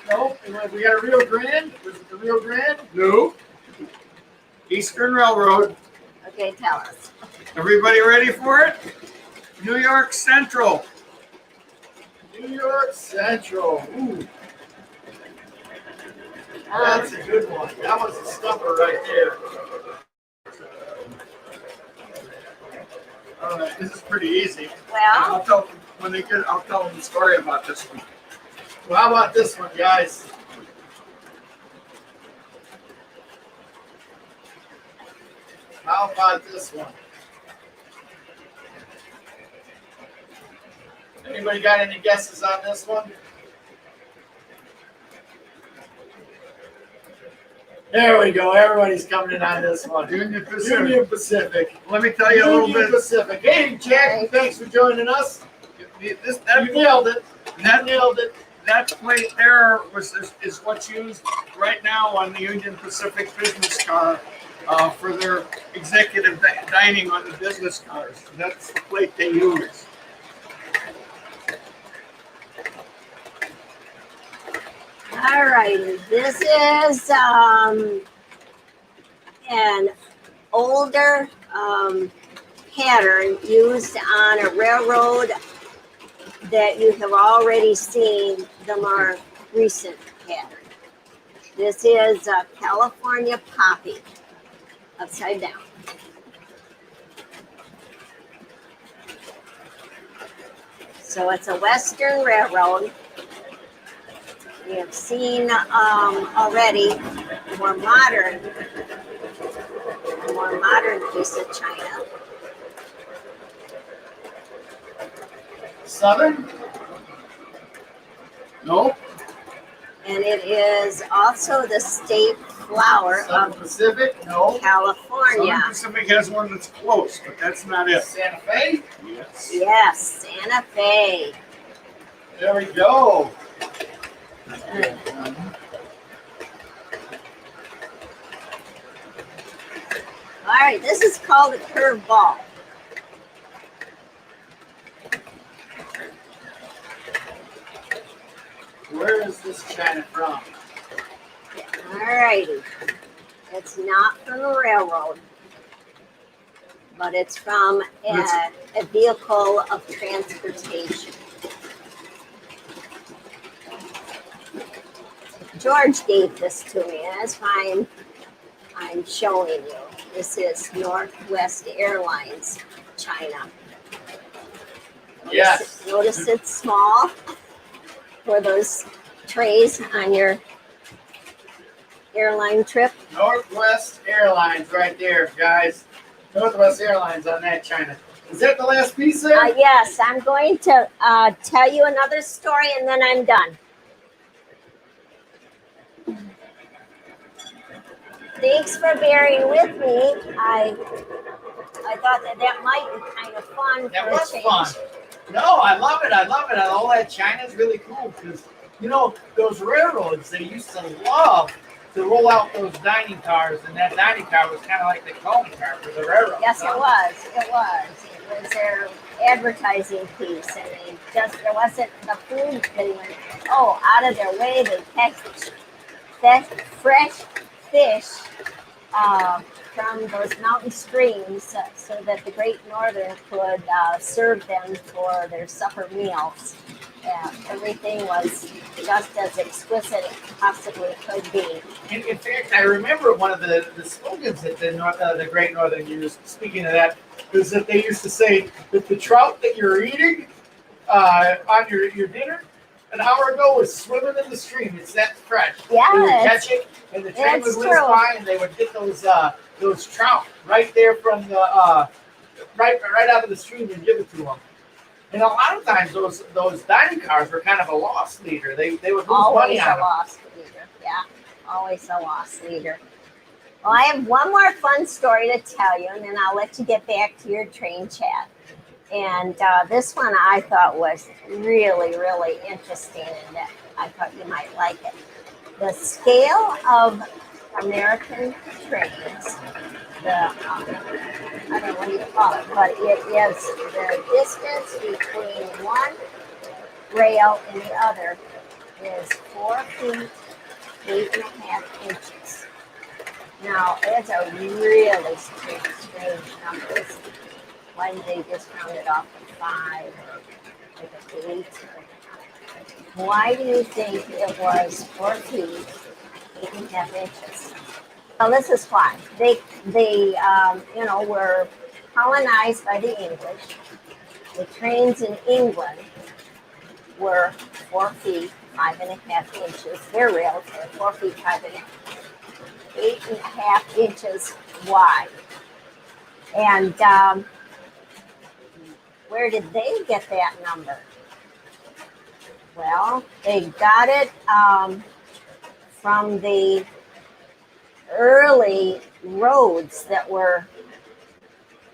[SPEAKER 2] We got a Rio Grande. Was it the Rio Grande?
[SPEAKER 3] no. Eastern Railroad.
[SPEAKER 1] Okay, tell us.
[SPEAKER 3] Everybody ready for it? New York Central.
[SPEAKER 2] New York Central. Ooh, that's a good one. That was a stumper right there.
[SPEAKER 3] All right, this is pretty easy.
[SPEAKER 1] Well,
[SPEAKER 3] I'll tell when they get. I'll tell them the story about this one.
[SPEAKER 2] Well, how about this one, guys? How about this one? Anybody got any guesses on this one? There we go. Everybody's coming in on this one.
[SPEAKER 3] Union Pacific.
[SPEAKER 2] Union Pacific.
[SPEAKER 3] Let me tell you a little
[SPEAKER 2] Union
[SPEAKER 3] bit.
[SPEAKER 2] Pacific. Hey, Jack, thanks for joining us.
[SPEAKER 3] This,
[SPEAKER 2] You nailed it.
[SPEAKER 3] that
[SPEAKER 2] Nailed it.
[SPEAKER 3] that plate there is what's used right now on the Union Pacific business car for their executive dining on the business cars. That's the plate they use.
[SPEAKER 1] all righty. This is an older pattern used on a railroad that you have already seen the more recent pattern. This is a California poppy, upside down. So it's a Western railroad. We have seen already a more modern piece of china.
[SPEAKER 2] Southern?
[SPEAKER 3] Nope.
[SPEAKER 1] And it is also the state flower
[SPEAKER 2] Southern
[SPEAKER 1] of
[SPEAKER 2] Pacific? No.
[SPEAKER 1] California.
[SPEAKER 3] Southern Pacific has one that's close, but that's not it.
[SPEAKER 2] Santa Fe?
[SPEAKER 3] Yes.
[SPEAKER 1] Yes, Santa Fe.
[SPEAKER 2] There we go.
[SPEAKER 1] All right, this is called a curveball.
[SPEAKER 2] Where is this China from?
[SPEAKER 1] All righty. It's not from a railroad, but it's from a vehicle of transportation. George gave this to me, and that's why I'm showing you. This is Northwest Airlines, China.
[SPEAKER 2] Yes.
[SPEAKER 1] Notice it's small for those trays on your airline trip.
[SPEAKER 2] Northwest Airlines right there, guys. Northwest Airlines on that China. Is that the last piece there?
[SPEAKER 1] Yes, I'm going to tell you another story and then I'm done. Thanks for bearing with me. I thought that might be kind of fun
[SPEAKER 2] That
[SPEAKER 1] for
[SPEAKER 2] was
[SPEAKER 1] a change.
[SPEAKER 2] fun. No, I love it. I love it. All that China's really cool because, you know, those railroads, they used to love to roll out those dining cars, and that dining car was kind of like the calling car for the railroad.
[SPEAKER 1] Yes, it was. It was. was their advertising piece, and there wasn't the food. They went out of their way. They catch fresh fish uh, from those mountain streams, so that the Great Northern could serve them for their supper meals. Everything was just as exquisite as it possibly could be.
[SPEAKER 2] In fact, I remember one of the slogans that the Great Northern used, speaking of that, is that they used to say that the trout that you're eating on your dinner an hour ago was swimming in the stream. It's that fresh.
[SPEAKER 1] Yeah,
[SPEAKER 2] they would catch it, and the train would whiz by, and they would get those trout right there from the right out of the stream and give it to them. And a lot of times those dining cars were kind of a loss leader. They would lose money on them.
[SPEAKER 1] Always a loss leader. Yeah, always a loss leader. Well, I have one more fun story to tell you, and then I'll let you get back to your train chat. And this one I thought was really, really interesting, and that I thought you might like it. The scale of American trains, I don't know what you call it, but it is the distance between one rail and the other is 4 feet, 8.5 inches. Now, it's a really strange number. Why did they just round it off to 5 or like an 8? Why do you think it was 4 feet, 8.5 inches? Well, this is why. They were colonized by the English. The trains in England were 4 feet, 5.5 inches. Their rails were 4 feet, 8.5 inches wide. And where did they get that number? Well, they got it from the early roads that were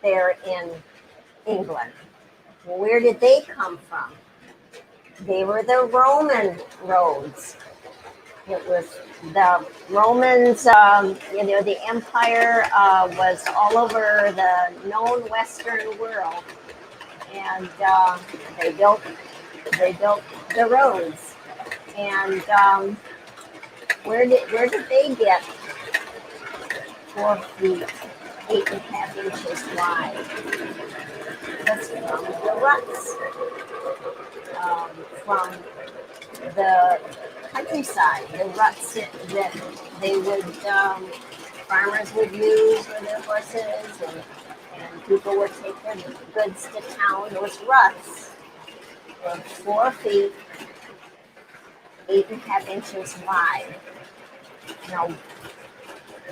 [SPEAKER 1] there in England. Where did they come from? They were the Roman roads. It was the Romans, the empire was all over the known Western world, and they built the roads. And where did they get 4 feet, 8.5 inches wide? That's from the ruts, from the countryside, the ruts that they would, farmers would use for their horses, and people would take their goods to town. Those ruts were 4 feet, 8.5 inches wide. Now,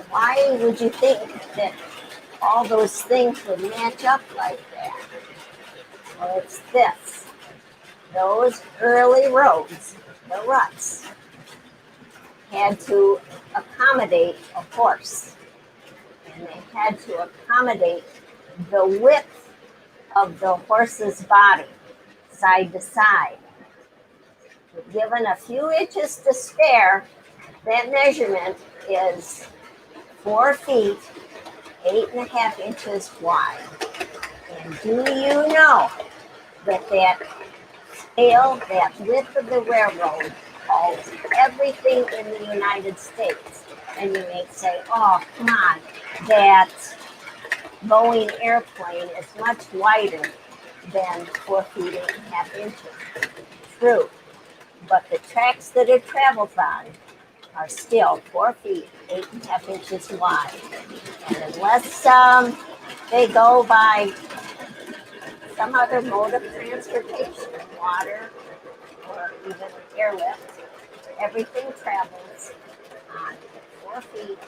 [SPEAKER 1] why would you think that all those things would match up like that? Well, it's this. Those early roads, the ruts, had to accommodate a horse. And they had to accommodate the width of the horse's body, side to side. Given a few inches to spare, that measurement is 4 feet, 8.5 inches wide. And do you know that scale, that width of the railroad, holds everything in the United States? And you may say, oh, come on, that Boeing airplane is much wider than 4 feet, 8.5 inches. True. But the tracks that it travels on are still 4 feet, 8.5 inches wide. And unless they go by some other mode of transportation, water or even airlift, everything travels on 4 feet,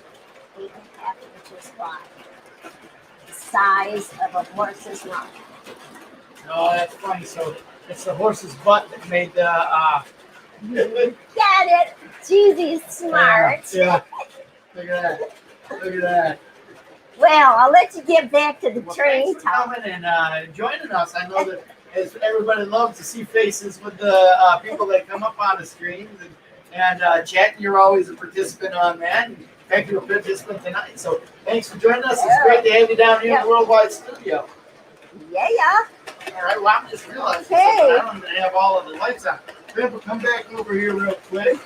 [SPEAKER 1] 8.5 inches wide. The size of a horse's mouth.
[SPEAKER 2] No, that's funny. So it's the horse's butt that made the.
[SPEAKER 1] Get it? Jeez, he's smart.
[SPEAKER 2] Yeah. Look at that.
[SPEAKER 1] Well, I'll let you get back to the train
[SPEAKER 2] thanks for coming and joining us. I know that as everybody loves to see faces with the people that come up on the screens and chatting. You're always a participant on that. And thank you for a participant tonight. So thanks for joining us. It's great to have you down here in the Worldwide Studio.
[SPEAKER 1] Yeah.
[SPEAKER 2] All right, well, I'm just realizing
[SPEAKER 1] Okay.
[SPEAKER 2] something. I don't even have all of the lights on. Grandpa, come back over here real quick.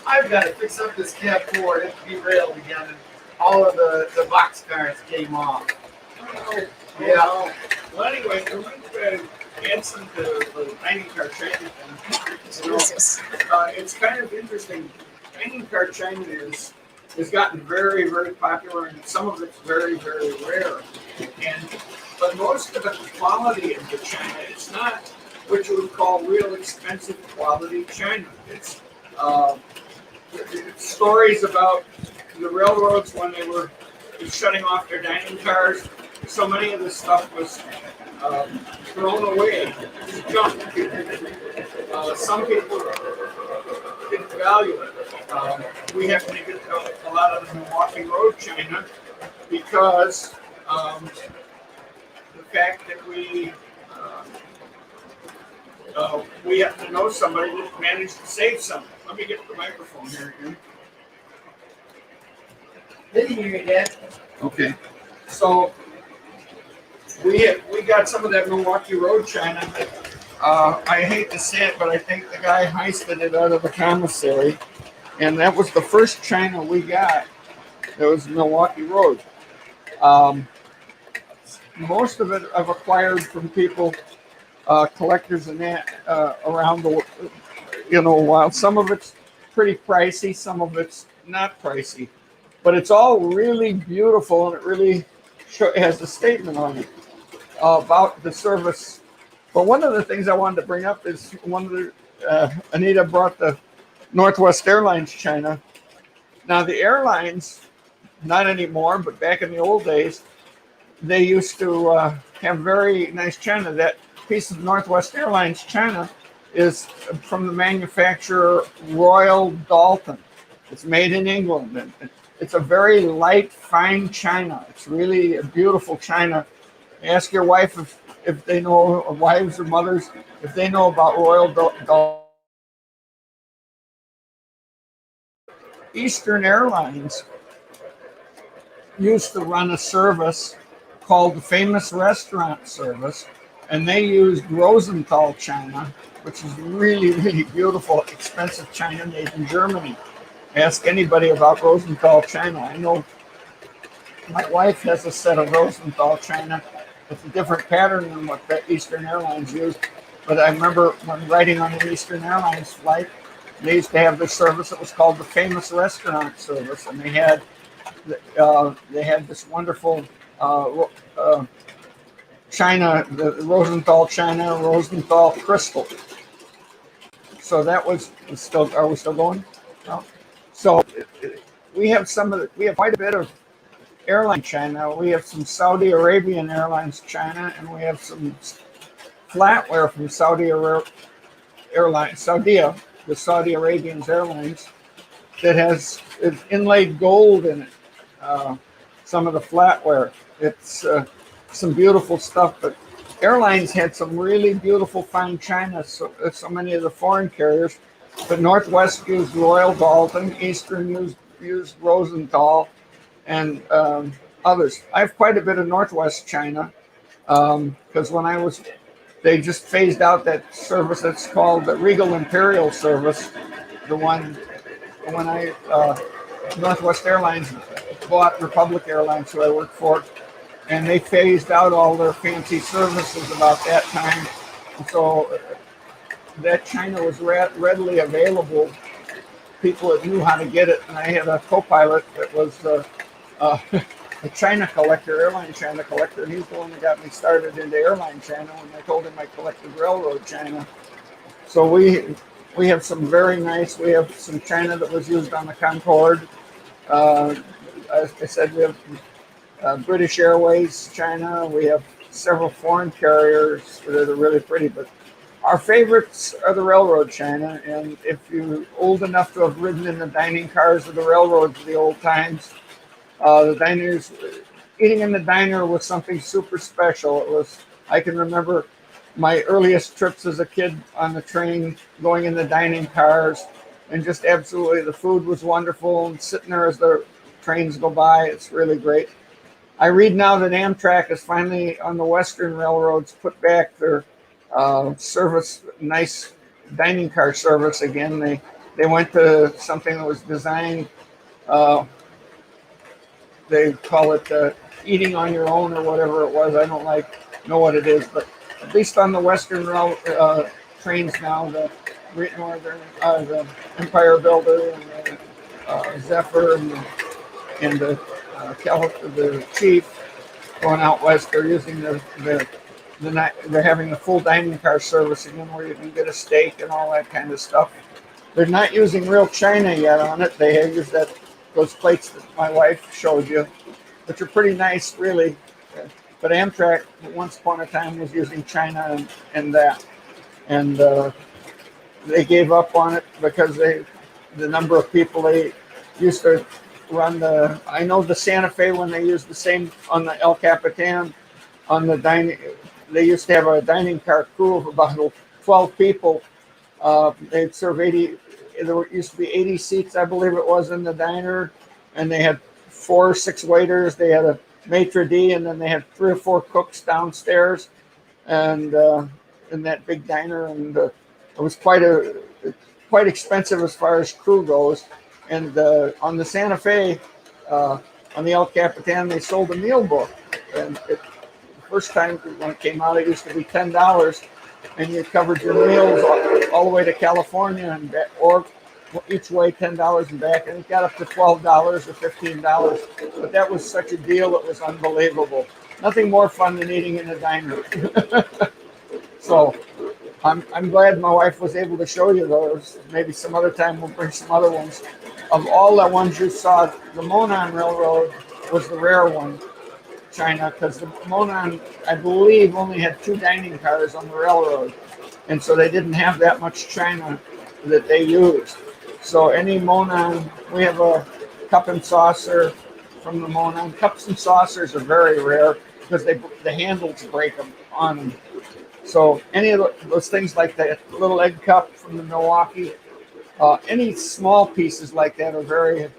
[SPEAKER 2] I've got to fix up this cab forward. It derailed again, and all of the box cars came off. Yeah.
[SPEAKER 4] Well, anyway, we're going to add some to the dining car China thing.
[SPEAKER 1] Jesus.
[SPEAKER 4] It's kind of interesting. Dining car China has gotten very, very popular, and some of it's very, very rare. But most of the quality of the China, it's not what you would call real expensive quality China. It's stories about the railroads when they were shutting off their dining cars. So many of this stuff was thrown away as junk. Some people didn't value it. We happen to get a lot of the Milwaukee Road China because the fact that we happen to know somebody that managed to save some. Let me get the microphone here again.
[SPEAKER 2] They can hear you, Dad.
[SPEAKER 4] Okay. So we got some of that Milwaukee Road China. I hate to say it, but I think the guy heisted it out of the commissary, and that was the first China we got. That was Milwaukee Road. Most of it I've acquired from people, collectors and that around the, while some of it's pretty pricey, some of it's not pricey, but it's all really beautiful, and it really has a statement on it about the service. But one of the things I wanted to bring up is Anita brought the Northwest Airlines China. Now the airlines, not anymore, but back in the old days, they used to have very nice China. That piece of Northwest Airlines China is from the manufacturer Royal Dalton. It's made in England. And it's a very light, fine China. It's really a beautiful China. Ask your wife if they know, or wives or mothers, if they know about Royal Dalton. Eastern Airlines used to run a service called the Famous Restaurant Service, and they used Rosenthal China, which is really, really beautiful, expensive China made in Germany. Ask anybody about Rosenthal China. I know my wife has a set of Rosenthal China. It's a different pattern than what the Eastern Airlines used, but I remember when riding on an Eastern Airlines flight, they used to have this service that was called the Famous Restaurant Service, and they had this wonderful China, the Rosenthal China, Rosenthal Crystal. So that was still. Are we still going? No. So we have quite a bit of airline China. We have some Saudi Arabian Airlines China, and we have some flatware from Saudia, the Saudi Arabian Airlines, that has inlaid gold in it. Some of the flatware. It's some beautiful stuff, but airlines had some really beautiful fine China, so many of the foreign carriers. But Northwest used Royal Dalton, Eastern used Rosenthal, and others. I have quite a bit of Northwest China because they just phased out that service that's called the Regal Imperial Service. The one when Northwest Airlines bought Republic Airlines, who I work for, and they phased out all their fancy services about that time. And so that China was readily available. People that knew how to get it, and I had a co-pilot that was a China collector, airline China collector, and he's the one that got me started into airline China when I told him I collected railroad China. So we have some very nice. We have some China that was used on the Concorde. As I said, we have British Airways China. We have several foreign carriers that are really pretty, but our favorites are the railroad China. And if you're old enough to have ridden in the dining cars of the railroads of the old times, the diners, eating in the diner was something super special. I can remember my earliest trips as a kid on the train, going in the dining cars, and just absolutely the food was wonderful, and sitting there as the trains go by, it's really great. I read now that Amtrak is finally on the Western railroads put back their service, nice dining car service again. They went to something that was designed. Uh, they call it eating on your own or whatever it was. I don't know what it is, but at least on the Western rail trains now, the Great Northern, the Empire Builder, and the Zephyr, and the Chief going out west, they're using they're having a full dining car service again, where you can get a steak and all that kind of stuff. They're not using real china yet on it. They have used those plates that my wife showed you, which are pretty nice, really. But Amtrak, once upon a time, was using china and that, and they gave up on it because the number of people they used to run I know the Santa Fe, when they used the same on the El Capitan, on the dining, they used to have a dining car crew of about 12 people. They'd serve 80, there used to be 80 seats, I believe it was, in the diner, and they had 4 or 6 waiters. They had a maitre d', and then they had 3 or 4 cooks downstairs, and in that big diner, and it was quite expensive as far as crew goes. And on the Santa Fe, on the El Capitan, they sold a meal book, and the first time when it came out, it used to be $10, and you covered your meals all the way to California and back, or each way $10 and back, and it got up to $12 or $15. But that was such a deal; it was unbelievable. Nothing more fun than eating in a diner. So I'm glad my wife was able to show you those. Maybe some other time we'll bring some other ones. Of all the ones you saw, the Monon Railroad was the rare one, China, because the Monon, I believe, only had 2 dining cars on the railroad, and so they didn't have that much china that they used. So any Monon, we have a cup and saucer from the Monon. Cups and saucers are very rare because the handles break them on them. So any of those things like that, little egg cup from the Milwaukee, any small pieces like that are very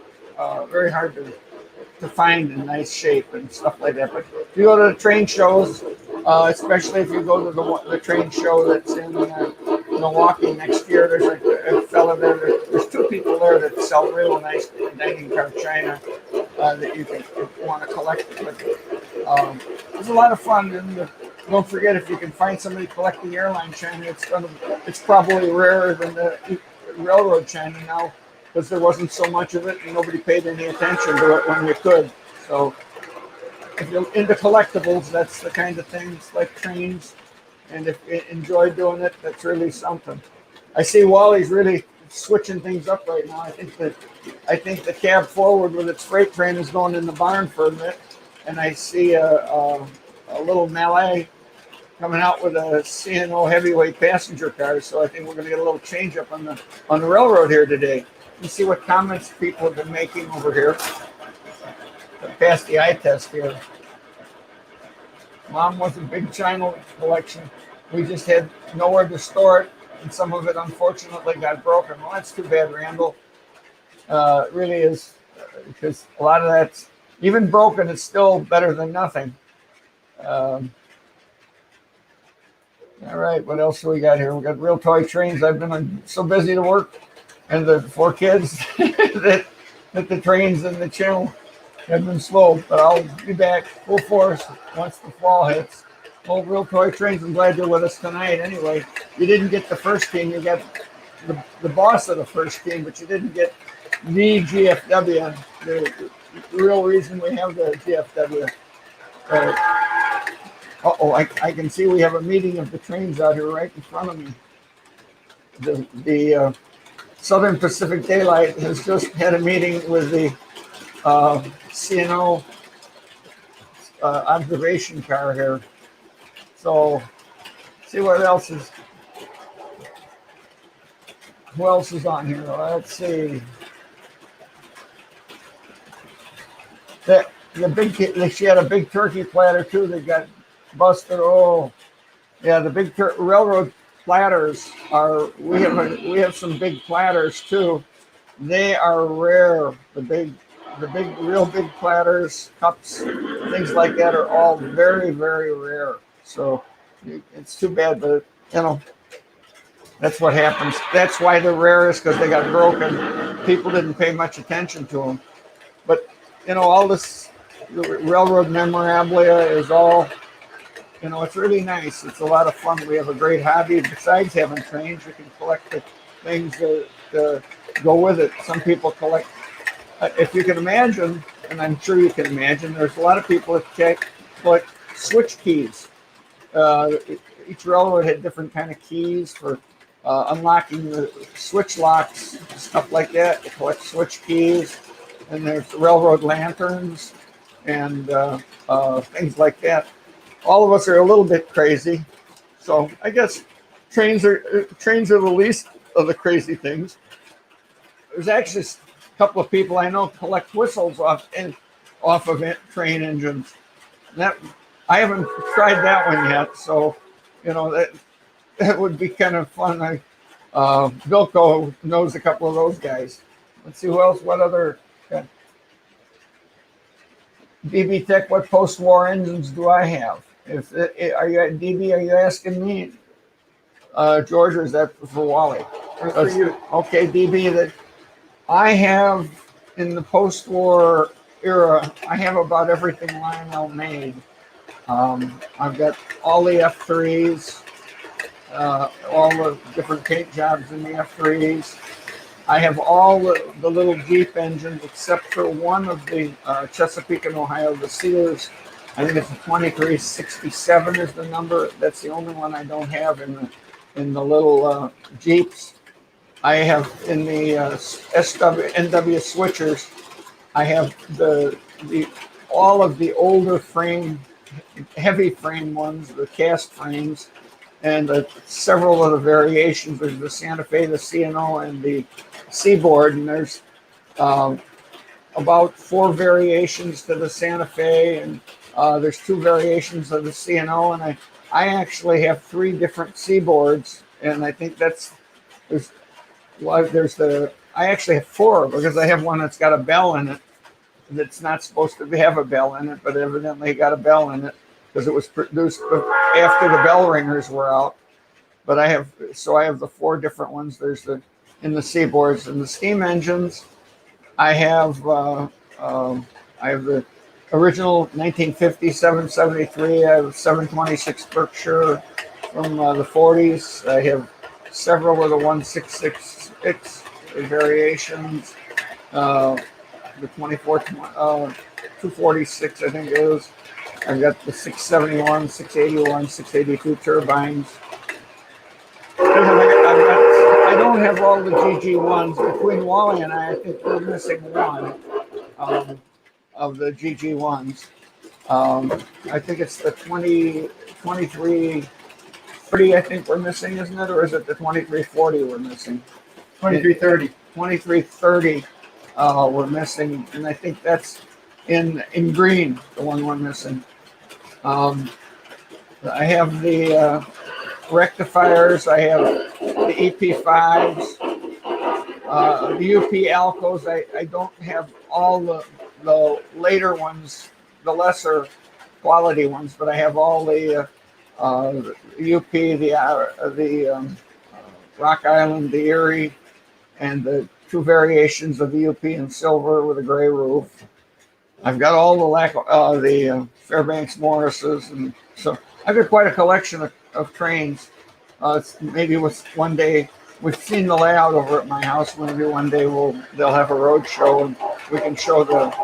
[SPEAKER 4] hard to find in nice shape and stuff like that. But if you go to the train shows, especially if you go to the train show that's in Milwaukee next year, there's a fella there. There's 2 people there that sell real nice dining car china that you can want to collect. But it's a lot of fun. And don't forget, if you can find somebody collecting airline china, it's probably rarer than the railroad china now, because there wasn't so much of it and nobody paid any attention to it when you could. So if you're into collectibles, that's the kind of things like trains, and if you enjoy doing it, that's really something. I see Wally's really switching things up right now. I think the cab forward with its freight train is going in the barn for a bit, and I see a little Malay coming out with a C&O heavyweight passenger car. So I think we're going to get a little change up on the railroad here today. You see what comments people have been making over here. Passed the eye test here. Mom was a big china collection. We just had nowhere to store it, and some of it unfortunately got broken. Well, that's too bad, Randall. It really is, because a lot of that's, even broken, it's still better than nothing. All right, what else do we got here? We got real toy trains. I've been so busy to work, and the 4 kids that the trains and the channel have been slow. But I'll be back full force once the fall hits. Well, real toy trains, I'm glad you're with us tonight. Anyway, you didn't get the first team. You got the boss of the first team, but you didn't get the GFW. The real reason we have the GFW. I can see we have a meeting of the trains out here right in front of me. The Southern Pacific Daylight has just had a meeting with the C&O observation car here. So, see what else is. Who else is on here? Let's see. She had a big turkey platter too that got busted. Oh, yeah, the big railroad platters are. We have some big platters too. They are rare. The big the big, real big platters, cups, things like that are all very, very rare. So it's too bad, but you know, that's what happens. That's why they're rarest, because they got broken. People didn't pay much attention to them. But you know, all this railroad memorabilia is all, you know, it's really nice. It's a lot of fun. We have a great hobby. Besides having trains, you can collect the things that go with it. Some people collect, if you can imagine, and I'm sure you can imagine, there's a lot of people that collect switch keys. Uh, each railroad had different kind of keys for unlocking the switch locks, stuff like that. They collect switch keys, and there's railroad lanterns and things like that. All of us are a little bit crazy, so I guess trains are the least of the crazy things. There's actually a couple of people I know collect whistles off of train engines. That I haven't tried that one yet, so you know that would be kind of fun. Vilco knows a couple of those guys. Let's see who else. What other DB Tech? What post-war engines do I have? Are you at DB? Are you asking me, George, or is that for Wally?
[SPEAKER 3] For you.
[SPEAKER 4] Okay, DB. That I have in the post-war era. I have about everything Lionel made. I've got all the F3s, all the different paint jobs in the F3s. I have all the little Jeep engines except for one of the Chesapeake and Ohio, the Sears. I think it's a 2367 is the number. That's the only one I don't have in the little Jeeps. I have in the NW switchers. I have the all of the older frame, heavy frame ones, the cast frames, and several of the variations. There's the Santa Fe, the CNO, and the Seaboard, and there's about 4 variations to the Santa Fe, and there's 2 variations of the CNO, and I actually have 3 different Seaboards, and I think there's I actually have 4 because I have one that's got a bell in it that's not supposed to have a bell in it, but evidently got a bell in it because it was produced after the bell ringers were out. But I have the 4 different ones. There's in the Seaboards and the steam engines. I have the original 1950 773. I have 726 Berkshire from the 40s. I have several of the 166 variations. The 246, I think it is. I've got the 671, 681, 682 turbines. I don't have all the GG1s. Between Wally and I think we're missing one of the GG1s. I think it's the 2330, I think we're missing, isn't it? Or is it the 2340 we're missing?
[SPEAKER 2] 2330.
[SPEAKER 4] 2330 we're missing, and I think that's in green, the one we're missing. I have the rectifiers. I have the EP5s, the UP Alcos. I don't have all the later ones, the lesser quality ones, but I have all the UP, the Rock Island, the Erie, and the 2 variations of the UP in silver with a gray roof. I've got all the Fairbanks Morrises, and so I've got quite a collection of trains. Maybe one day we've seen the layout over at my house. Maybe one day they'll have a road show and we can show the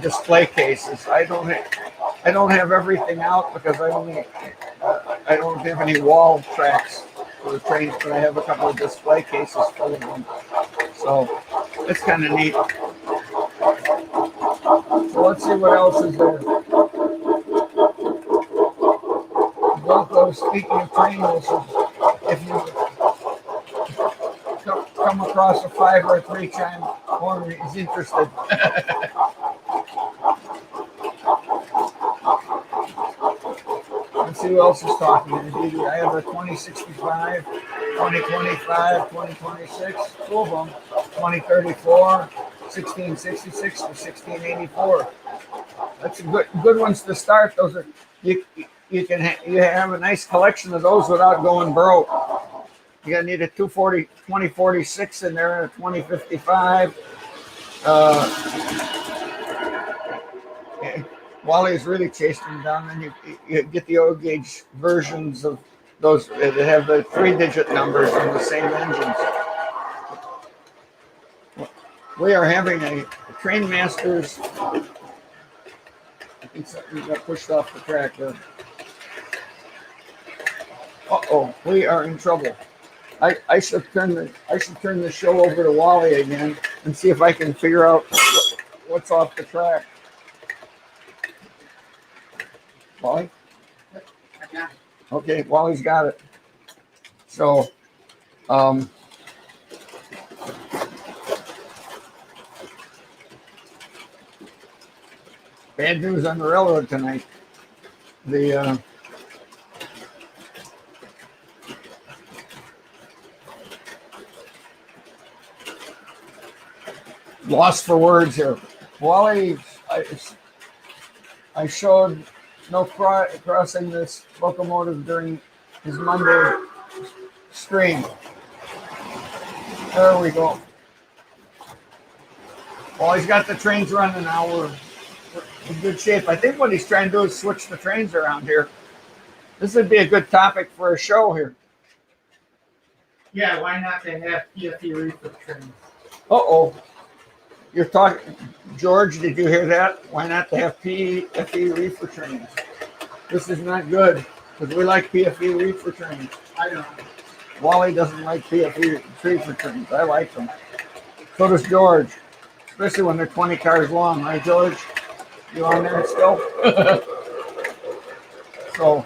[SPEAKER 4] display cases. I don't have everything out because I don't have any wall tracks for the trains, but I have a couple of display cases full of them. So it's kind of neat. So let's see what else is there. Well, speaking of train whistles, if you come across a 5 or a 3-chime horn, he's interested. Let's see who else is talking. I have a 2065, 2025, 2026, 2 of them, 2034,
[SPEAKER 3] 1666 to 1684. That's a good ones to start. Those are you have a nice collection of those without going broke. You're gonna need a 2046 in there and a 2055. Wally's really chasing them down. Then you get the old gauge versions of those that have the 3-digit numbers and the same engines. We are having a Train Masters. I think something got pushed off the track there. Uh-oh, we are in trouble. I should turn the show over to Wally again and see if I can figure out what's off the track. Wally? Okay, Wally's got it. So, bad news on the railroad tonight. The lost for words here. Wally, I showed no crossing this locomotive during his Monday stream. There we go. Well, he's got the trains running now. We're in good shape. I think what he's trying to do is switch the trains around here. This would be a good topic for a show here.
[SPEAKER 2] Yeah, why not to have PFE reefer trains?
[SPEAKER 3] Uh-oh. You're talking, George, did you hear that? Why not to have PFE reefer trains? This is not good, because we like PFE reefer trains.
[SPEAKER 2] I don't know.
[SPEAKER 3] Wally doesn't like PFE reefer trains. I like them. So does George, especially when they're 20 cars long, right, George? You on there still? So,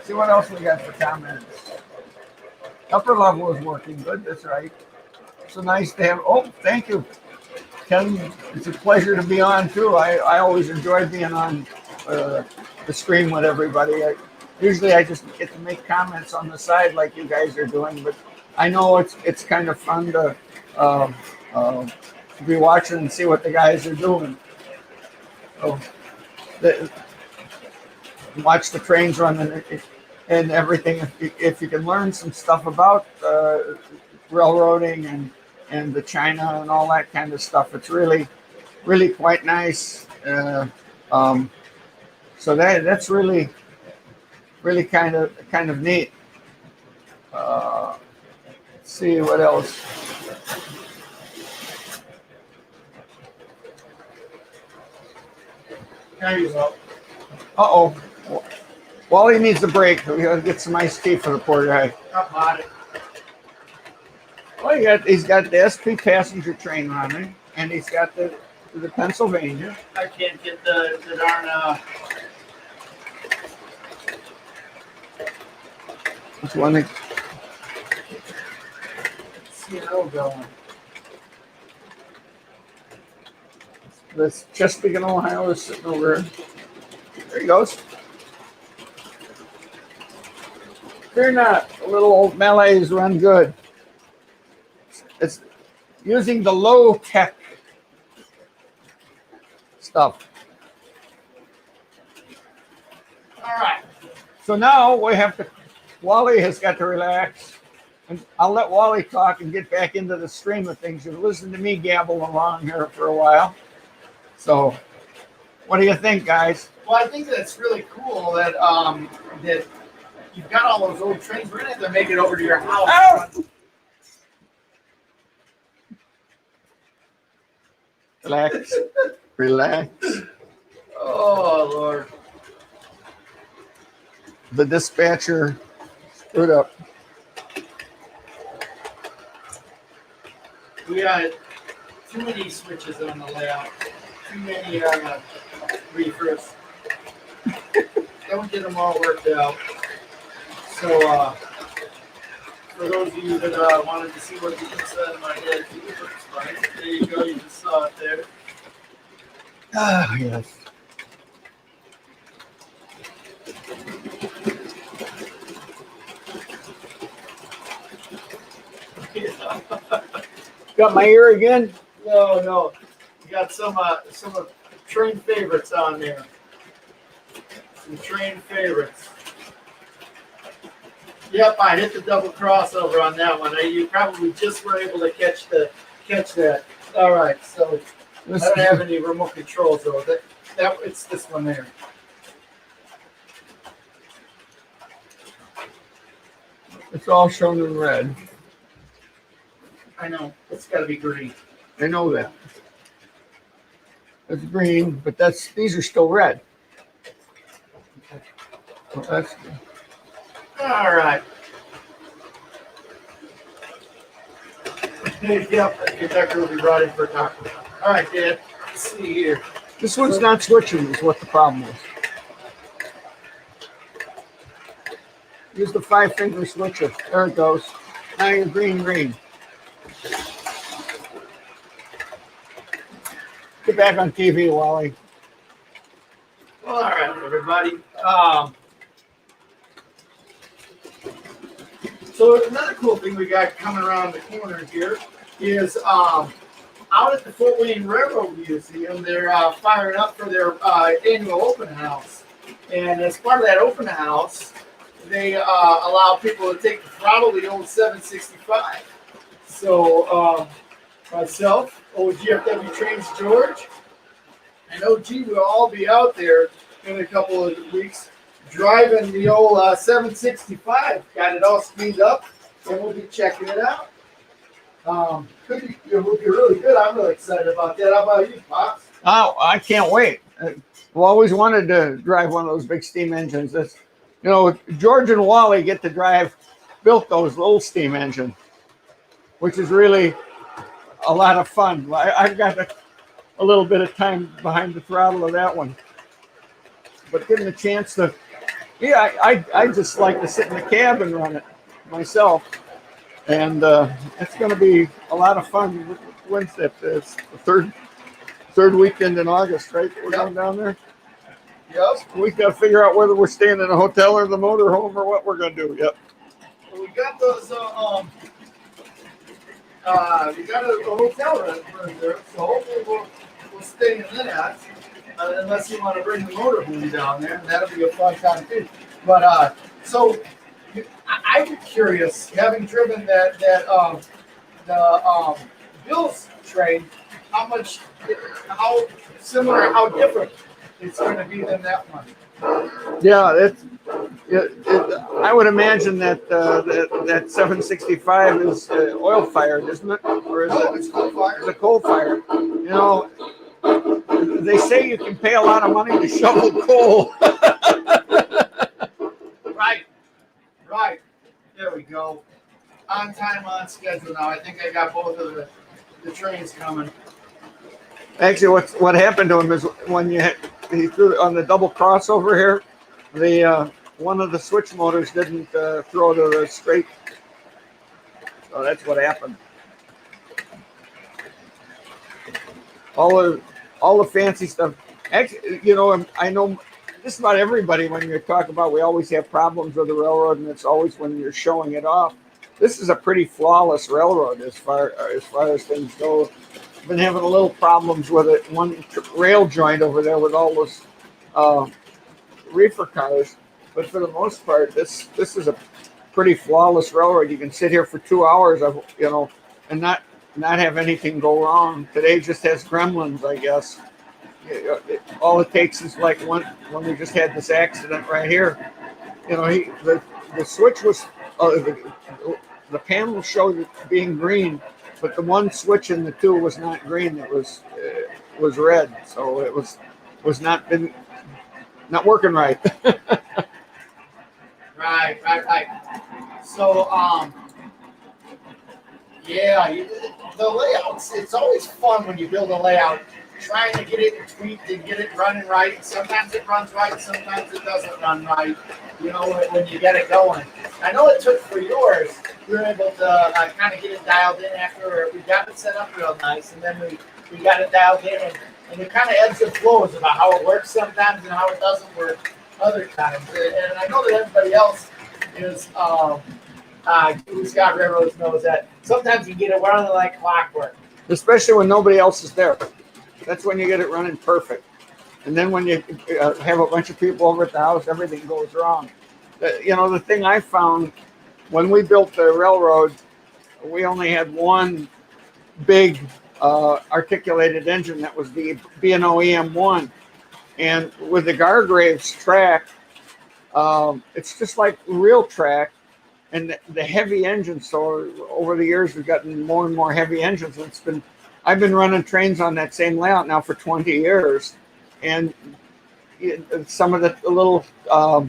[SPEAKER 3] see what else we got for comments. Upper level is working good, that's right. So nice to have, oh, thank you. Ken, it's a pleasure to be on too. I always enjoy being on the stream with everybody. Usually I just get to make comments on the side like you guys are doing, but I know it's kind of fun to be watching and see what the guys are doing. So, watch the trains run and everything. If you can learn some stuff about railroading and the China and all that kind of stuff, it's really quite nice. So that's really kind of neat. Let's see what else.
[SPEAKER 2] There you go.
[SPEAKER 3] Uh-oh. Wally needs a break. We gotta get some iced tea for the poor guy.
[SPEAKER 2] How about it?
[SPEAKER 3] Well, he's got the SP passenger train running, and he's got the Pennsylvania.
[SPEAKER 2] I can't get the darn
[SPEAKER 3] Which one?
[SPEAKER 2] Let's see how we're going.
[SPEAKER 3] This Chesapeake and Ohio is sitting over there. There he goes. Fear not, the little old Malays run good. It's using the low-tech stuff.
[SPEAKER 2] All right.
[SPEAKER 3] So now we have to, Wally has got to relax. And I'll let Wally talk and get back into the stream of things. You've listened to me gabble along here for a while. So what do you think, guys?
[SPEAKER 2] Well, I think that's really cool that that you've got all those old trains. We're gonna have to make it over to your house.
[SPEAKER 3] Oh! Relax. Relax.
[SPEAKER 2] Oh Lord.
[SPEAKER 3] The dispatcher screwed up.
[SPEAKER 2] We got too many switches on the layout. Too many reefers. Don't get them all worked out. So for those of you that wanted to see what the inside of my head looks like, there you go. You just saw it there.
[SPEAKER 3] Ah, yes. Got my ear again?
[SPEAKER 2] No. You got some train favorites on there. Some train favorites. Yep, I hit the double crossover on that one. You probably just were able to catch that. All right, so I don't have any remote controls though. It's this one there.
[SPEAKER 3] It's all shown in red.
[SPEAKER 2] I know. It's got to be green.
[SPEAKER 3] I know that. It's green, but these are still red. Well, that's
[SPEAKER 2] All right. Yep, conductor will be brought in for a talk. All right, Dad. Let's see here.
[SPEAKER 3] this one's not switching. Is what the problem is. Use the 5-finger switcher. There it goes. Now you're green, green. Get back on TV, Wally.
[SPEAKER 2] All right, everybody. So another cool thing we got coming around the corner here is out at the Fort Wayne Railroad Museum, they're firing up for their annual open house. And as part of that open house, they allow people to take the throttle, the old 765. So myself, OGFW Trains George, and OG will all be out there in a couple of weeks driving the old 765. Got it all speed up, and we'll be checking it out. It will be really good. I'm really excited about that. How about you, Pops?
[SPEAKER 3] Oh, I can't wait. I've always wanted to drive one of those big steam engines. That's, George and Wally built those little steam engine, which is really a lot of fun. I've got a little bit of time behind the throttle of that one. But given the chance to, I just like to sit in the cab and run it myself. And it's going to be a lot of fun. When's that? It's the third weekend in August, right? We're going down there.
[SPEAKER 2] Yep.
[SPEAKER 3] We've got to figure out whether we're staying in a hotel or the motorhome or what we're going to do. Yep.
[SPEAKER 2] Well, we got those. We got a hotel room there, so hopefully we'll stay in that. Unless you want to bring the motorhome down there, and that'll be a fun time too. But so I'm curious, having driven the Bill's train, how similar, how different it's going to be than that one.
[SPEAKER 3] Yeah, I would imagine that that 765 is oil fired, isn't it? Or is
[SPEAKER 2] No,
[SPEAKER 3] it?
[SPEAKER 2] it's coal fire.
[SPEAKER 3] It's a coal fire. They say you can pay a lot of money to shovel coal.
[SPEAKER 2] Right. There we go. On time, on schedule now. I think I got both of the trains coming.
[SPEAKER 3] Actually, what happened to him is when he threw on the double crossover here, the one of the switch motors didn't throw to the straight. So that's what happened. All the fancy stuff. Actually, I know just about everybody when you talk about, we always have problems with the railroad, and it's always when you're showing it off. This is a pretty flawless railroad as far as things go. I've been having a little problems with it. One rail joint over there with all those reefer cars, but for the most part, this is a pretty flawless railroad. You can sit here for 2 hours, and not have anything go wrong. Today just has gremlins, I guess. All it takes is like when we just had this accident right here. The switch was the panel showed it being green, but the one switch in the two was not green. It was red, so it was not working right.
[SPEAKER 2] Right. So the layouts. It's always fun when you build a layout, trying to get it tweaked and get it running right. Sometimes it runs right, sometimes it doesn't run right. When you get it going. I know it took for yours. We were able to kind of get it dialed in after we got it set up real nice, and then we got it dialed in, and it kind of ebbs and flows about how it works sometimes and how it doesn't work other times. And I know that everybody else is who's got railroads knows that sometimes you get it running like clockwork.
[SPEAKER 3] Especially when nobody else is there. That's when you get it running perfect. And then when you have a bunch of people over at the house, everything goes wrong. The thing I found when we built the railroad, we only had one big articulated engine that was the B&O EM1. And with the Gargraves track, it's just like real track. And the heavy engines, so over the years we've gotten more and more heavy engines. I've been running trains on that same layout now for 20 years. And some of the little uh,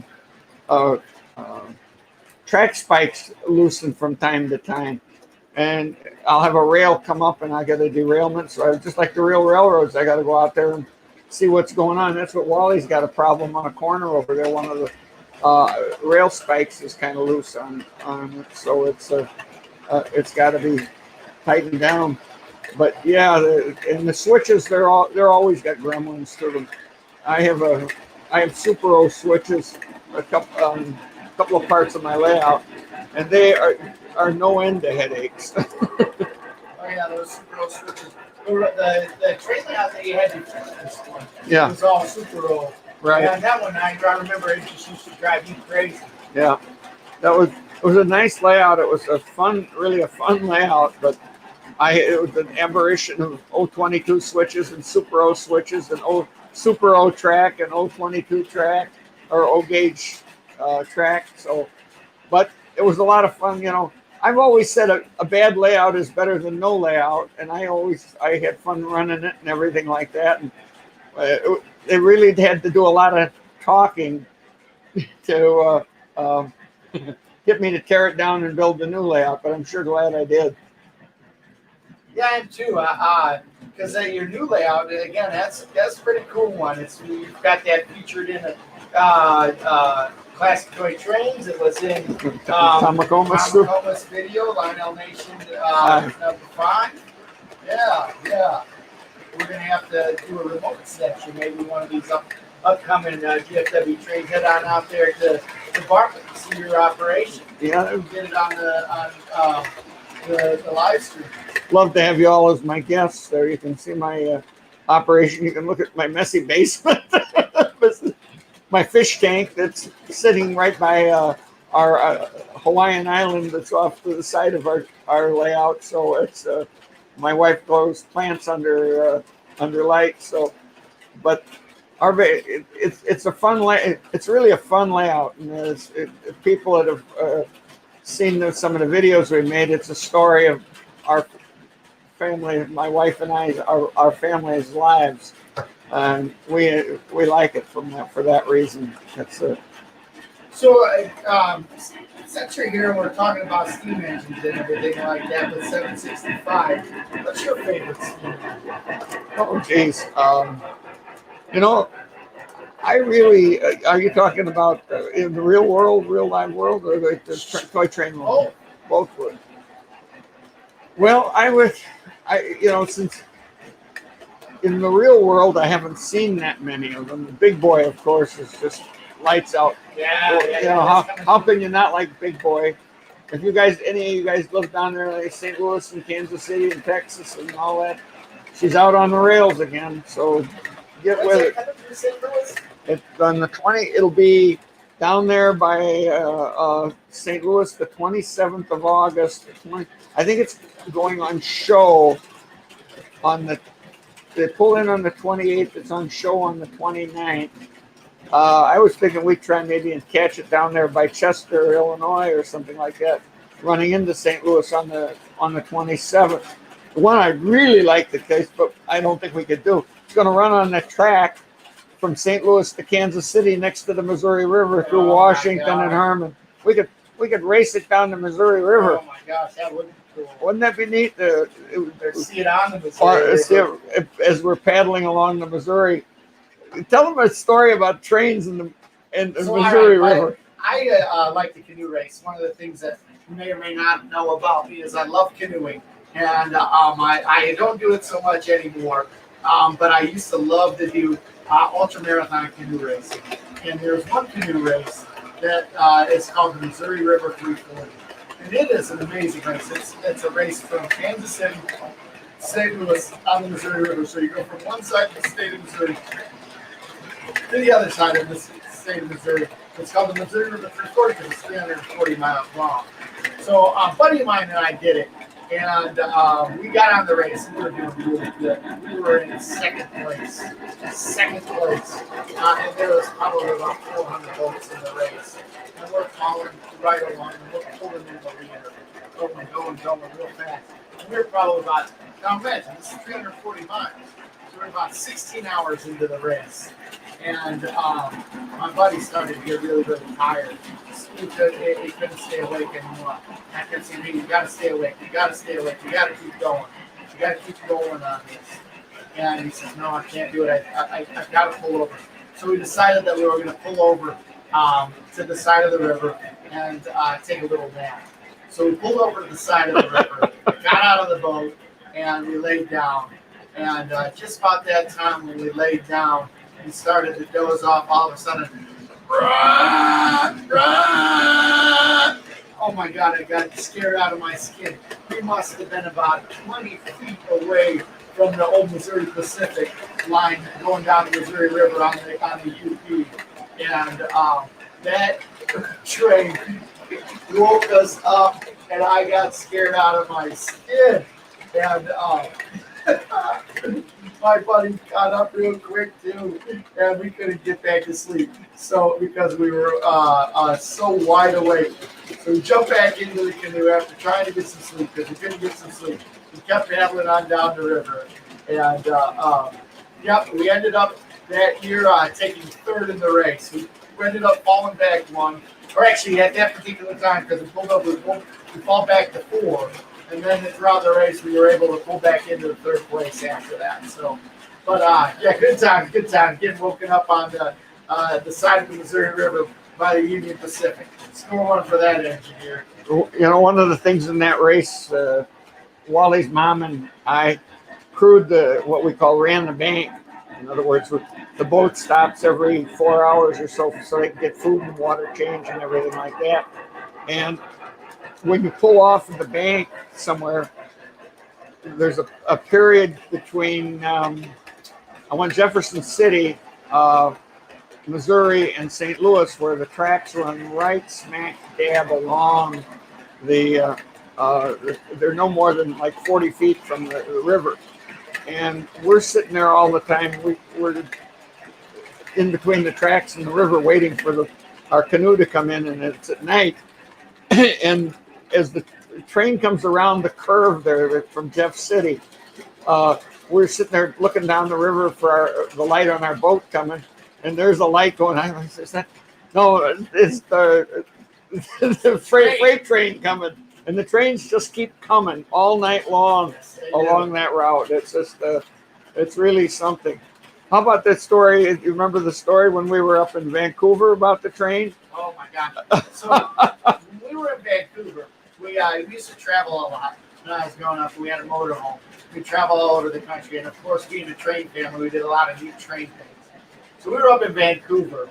[SPEAKER 3] track spikes loosen from time to time. And I'll have a rail come up and I get a derailment. So just like the real railroads, I got to go out there and see what's going on. That's what Wally's got a problem on a corner over there. One of the rail spikes is kind of loose on it. So it's got to be tightened down. But yeah, and the switches, they're always got gremlins to them. I have Super O switches, a couple of parts of my layout, and they are no end to headaches.
[SPEAKER 2] Oh yeah, those Super O switches. The train layout that you had before this one,
[SPEAKER 3] Yeah.
[SPEAKER 2] it was all Super O.
[SPEAKER 3] Right.
[SPEAKER 2] And that one, I remember it just used to drive you crazy.
[SPEAKER 3] Yeah, it was a nice layout. It was really a fun layout, but it was an aberration of O22 switches and Super O switches and Super O track and O22 track or O gauge track. So, but it was a lot of fun. I've always said a bad layout is better than no layout, and I had fun running it and everything like that. And it really had to do a lot of talking to get me to tear it down and build the new layout. But I'm sure glad I did.
[SPEAKER 2] Yeah, I am too. Because your new layout, again, that's a pretty cool one. You've got that featured in a Classic Toy Trains. It was in
[SPEAKER 3] Tomacoma's
[SPEAKER 2] video, Lionel Nation number 5. Yeah. We're gonna have to do a remote section, maybe one of these upcoming GFW trains. Head on out there to Bartlett to see your operation.
[SPEAKER 3] Yeah,
[SPEAKER 2] get it on the live stream.
[SPEAKER 3] Love to have you all as my guests there. You can see my operation. You can look at my messy basement. My fish tank that's sitting right by our Hawaiian island that's off to the side of our layout. So it's my wife grows plants under light. So, but it's a fun it's really a fun layout. And people that have seen some of the videos we made, it's a story of our family, my wife and I, our family's lives, and we like it for that reason.
[SPEAKER 2] Since you're here and we're talking about steam engines and everything like that with 765, what's your favorite steam engine?
[SPEAKER 3] Oh geez, I really are you talking about in the real live world, or the toy train world? Both would. Well, since in the real world, I haven't seen that many of them. The Big Boy, of course, is just lights out. How can you not like Big Boy? If any of you guys live down there, like St. Louis and Kansas City and Texas and all that, she's out on the rails again. So get with it. It's on the 20. It'll be down there by St. Louis, the 27th of August. I think it's going on show they pull in on the 28th. It's on show on the 29th. I was thinking we'd try maybe and catch it down there by Chester, Illinois, or something like that, running into St. Louis on the 27th. The one I really like the case, but I don't think we could do. It's going to run on the track from St. Louis to Kansas City next to the Missouri River through Washington and Herman. We could race it down the Missouri River.
[SPEAKER 2] Oh my gosh, that would be cool.
[SPEAKER 3] Wouldn't that be neat?
[SPEAKER 2] See it on the Missouri River.
[SPEAKER 3] As we're paddling along the Missouri. Tell them a story about trains in the Missouri River.
[SPEAKER 2] I like the canoe race. One of the things that you may or may not know about me is I love canoeing, and I don't do it so much anymore. But I used to love to do ultra marathon canoe racing. And there's one canoe race that is called the Missouri River 340, and it is an amazing race. It's a race from Kansas City St. Louis on the Missouri River. So you go from one side of the state of Missouri to the other side of the state of Missouri. It's called the Missouri River 340 because it's 340 miles long. So a buddy of mine and I did it, and we got on the race, and we were doing really good. We were in second place. And there was probably about 400 boats in the race. And we're following right along, and we're pulling in the leader, going real fast. And we're probably about, now imagine, this is 340 miles. So we're about 16 hours into the race. And my buddy started to get really, really tired. He couldn't stay awake anymore. I kept saying, hey, you gotta stay awake. You gotta keep going. You gotta keep going on this. And he says, no, I can't do it. I've got to pull over. So we decided that we were going to pull over to the side of the river and take a little nap. So we pulled over to the side of the river, got out of the boat, and we laid down. And just about that time when we laid down, we started to doze off. All of a sudden, run, run! Oh my God, I got scared out of my skin. We must have been about 20 feet away from the old Missouri Pacific line going down the Missouri River on the UP. And that train woke us up, and I got scared out of my skin. And my buddy got up real quick too, and we couldn't get back to sleep. So because we were so wide awake, so we jumped back into the canoe after trying to get some sleep because we couldn't get some sleep. We kept paddling on down the river, and yep, we ended up that year taking third in the race. We ended up falling back one, or actually at that particular time because we pulled up, we fall back to 4. And then throughout the race, we were able to pull back into the 3rd place after that. So, but yeah, good time. Getting woken up on the side of the Missouri River by the Union Pacific. Score one for that engineer.
[SPEAKER 3] You know, one of the things in that race, Wally's mom and I crewed what we call ran the bank. In other words, the boat stops every 4 hours or so they can get food and water change and everything like that. And when you pull off of the bank somewhere, there's a period between I went Jefferson City, Missouri, and St. Louis, where the tracks run right smack dab along the. They're no more than like 40 feet from the river, and we're sitting there all the time. We're in between the tracks and the river, waiting for our canoe to come in, and it's at night, and as the train comes around the curve there from Jeff City, we're sitting there looking down the river for the light on our boat coming, and there's a light going on. Is that? No, it's the freight train coming, and the trains just keep coming all night long along that route. It's just, it's really something. How about that story? You remember the story when we were up in Vancouver about the train?
[SPEAKER 2] Oh my God! So when we were in Vancouver, we used to travel a lot. When I was growing up, we had a motorhome. We travel all over the country, and of course, being a train family, we did a lot of neat train things. So we were up in Vancouver,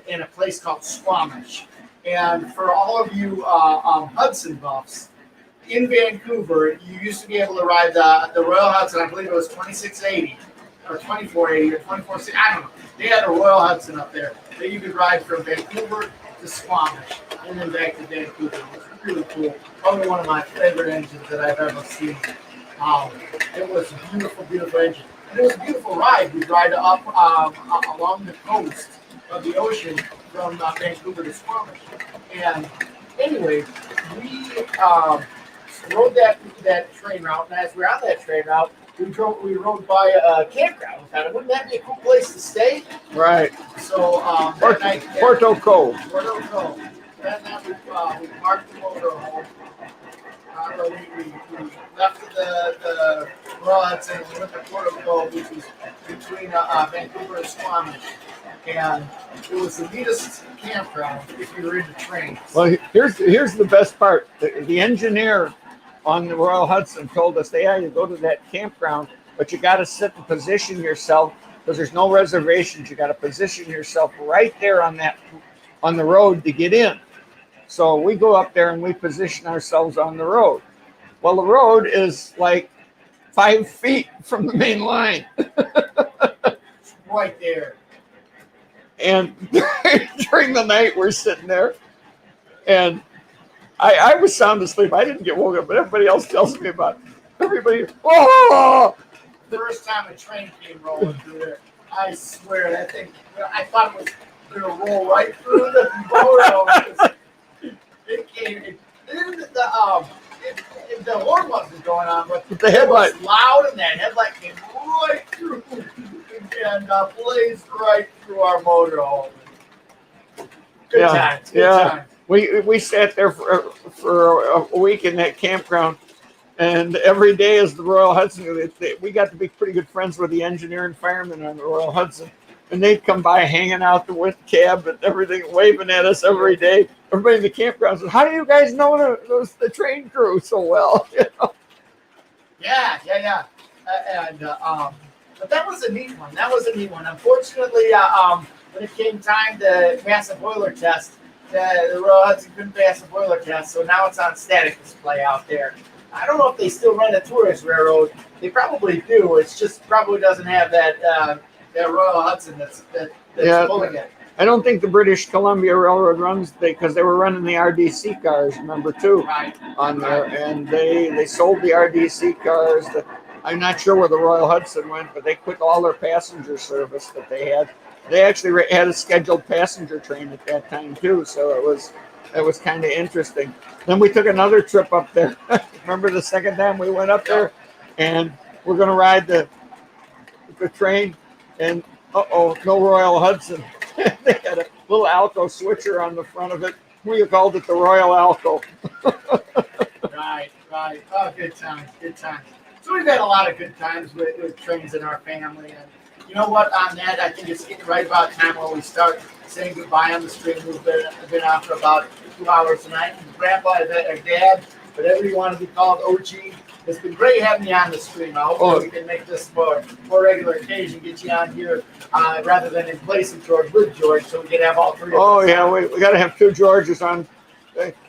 [SPEAKER 2] in a place called Squamish. And for all of you Hudson buffs, in Vancouver, you used to be able to ride the Royal Hudson. I believe it was 2680 or 2480 or 2460. I don't know. They had a Royal Hudson up there that you could ride from Vancouver to Squamish and then back to Vancouver. It was really cool. Probably one of my favorite engines that I've ever seen. It was a beautiful, beautiful engine. And it was a beautiful ride. We'd ride up along the coast of the ocean from Vancouver to Squamish. And anyway, we rode that train route, and as we were on that train route, we rode by a campground. Wouldn't that be a cool place to stay?
[SPEAKER 3] Right.
[SPEAKER 2] So that night,
[SPEAKER 3] Porto Cove.
[SPEAKER 2] Porto Cove. That night we parked the motorhome. We left the Royal Hudson. We went to Porto Cove, which was between Vancouver and Squamish. And it was the neatest campground if you were into trains.
[SPEAKER 3] Well, here's the best part. The engineer on the Royal Hudson told us, yeah, you go to that campground, but you got to sit and position yourself because there's no reservations. You got to position yourself right there on the road to get in. So we go up there and we position ourselves on the road. Well, the road is like 5 feet from the main line.
[SPEAKER 2] Right there.
[SPEAKER 3] And during the night, we're sitting there, and I was sound asleep. I didn't get woken up, but everybody else tells me about it. Everybody, oh!
[SPEAKER 2] First time a train came rolling through there, I swear that thing, I thought it was going to roll right through the motor. It came, the horn wasn't going on, but
[SPEAKER 3] The headlight.
[SPEAKER 2] It was loud, and that headlight came right through and blazed right through our motorhome. Good times. Good times.
[SPEAKER 3] We sat there for a week in that campground, and every day as the Royal Hudson, we got to be pretty good friends with the engineer and firemen on the Royal Hudson, and they'd come by hanging out the with cab and everything, waving at us every day. Everybody in the campground said, "How do you guys know the train crew so well?" You know?
[SPEAKER 2] Yeah. But that was a neat one. Unfortunately, when it came time to pass a boiler test, the Royal Hudson couldn't pass a boiler test, so now it's on static display out there. I don't know if they still run a tourist railroad. They probably do. It's just probably doesn't have that Royal Hudson that's pulling it.
[SPEAKER 3] I don't think the British Columbia Railroad runs because they were running the RDC cars, remember, too, on there, and they sold the RDC cars. I'm not sure where the Royal Hudson went, but they quit all their passenger service that they had. They actually had a scheduled passenger train at that time too, so it was kind of interesting. Then we took another trip up there. Remember the second time we went up there, and we're going to ride the train, and no Royal Hudson. They had a little Alco switcher on the front of it. We called it the Royal Alco.
[SPEAKER 2] Right. Oh, good times. So we've had a lot of good times with trains in our family, and you know what? On that, I think it's getting right about time when we start saying goodbye on the stream. We've been on for about 2 hours tonight. Grandpa, Dad, whatever you want to be called, OG. It's been great having you on the stream. I hope we can make this more regular occasion, get you on here rather than in place of George with George, so we can have all three of us.
[SPEAKER 3] Oh, yeah, we got to have 2 Georges on.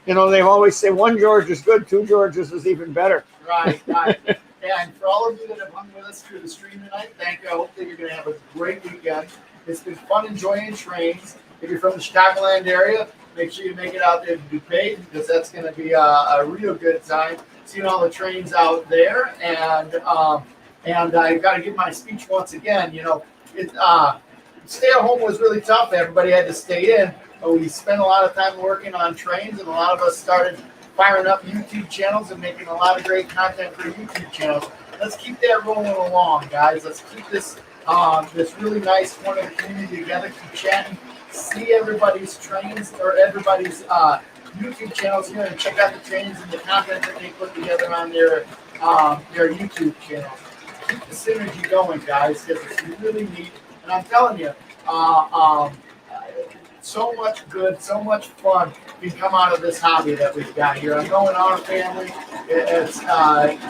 [SPEAKER 3] You know, they always say 1 George is good, 2 Georges is even better.
[SPEAKER 2] Right. And for all of you that have hung with us through the stream tonight, thank you. I hope that you're going to have a great weekend. It's been fun enjoying trains. If you're from the Chicagoland area, make sure you make it out there to DuPage, because that's going to be a real good time seeing all the trains out there. And I got to give my speech once again. You know, stay at home was really tough. Everybody had to stay in. But we spent a lot of time working on trains, and a lot of us started firing up YouTube channels and making a lot of great content for YouTube channels. Let's keep that rolling along, guys. Let's keep this really nice one of the community together. Keep chatting. See everybody's trains or everybody's YouTube channels here, and check out the trains and the content that they put together on their YouTube channel. Keep the synergy going, guys, because it's really neat. And I'm telling you, so much good, so much fun can come out of this hobby that we've got here. I know in our family, it's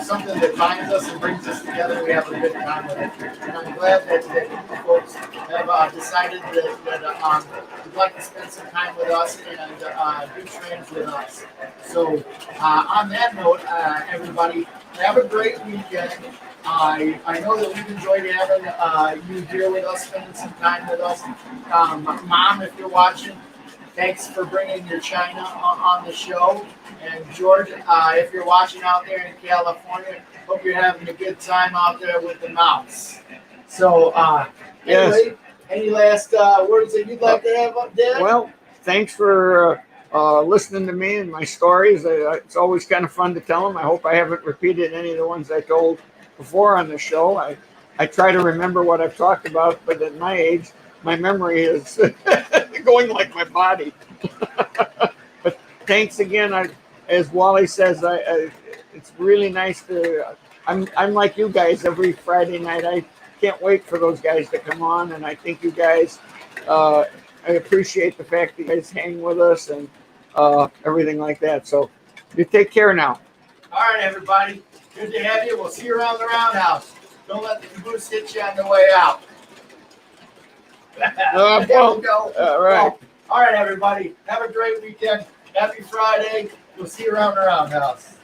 [SPEAKER 2] something that binds us and brings us together. We have a good time with it. And I'm glad that you folks have decided that you'd like to spend some time with us and do trains with us. So on that note, everybody, have a great weekend. I know that we've enjoyed having you here with us, spending some time with us. Mom, if you're watching, thanks for bringing your china on the show. And George, if you're watching out there in California, hope you're having a good time out there with the mouse. So, anyway, any last words that you'd like to have up there?
[SPEAKER 3] Well, thanks for listening to me and my stories. It's always kind of fun to tell them. I hope I haven't repeated any of the ones I told before on the show. I try to remember what I've talked about, but at my age, my memory is going like my body. But thanks again. As Wally says, it's really nice to. I'm like you guys every Friday night. I can't wait for those guys to come on, and I think you guys. I appreciate the fact that you guys hang with us and everything like that. So you take care now.
[SPEAKER 2] All right, everybody. Good to have you. We'll see you around the roundhouse. Don't let the caboose hit you on the way out. There we go.
[SPEAKER 3] All right.
[SPEAKER 2] Well, all right, everybody. Have a great weekend. Happy Friday. We'll see you around the roundhouse.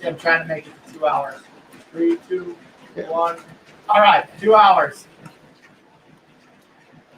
[SPEAKER 2] See, I'm trying to make it 2 hours. 3, 2, 1. All right, 2 hours.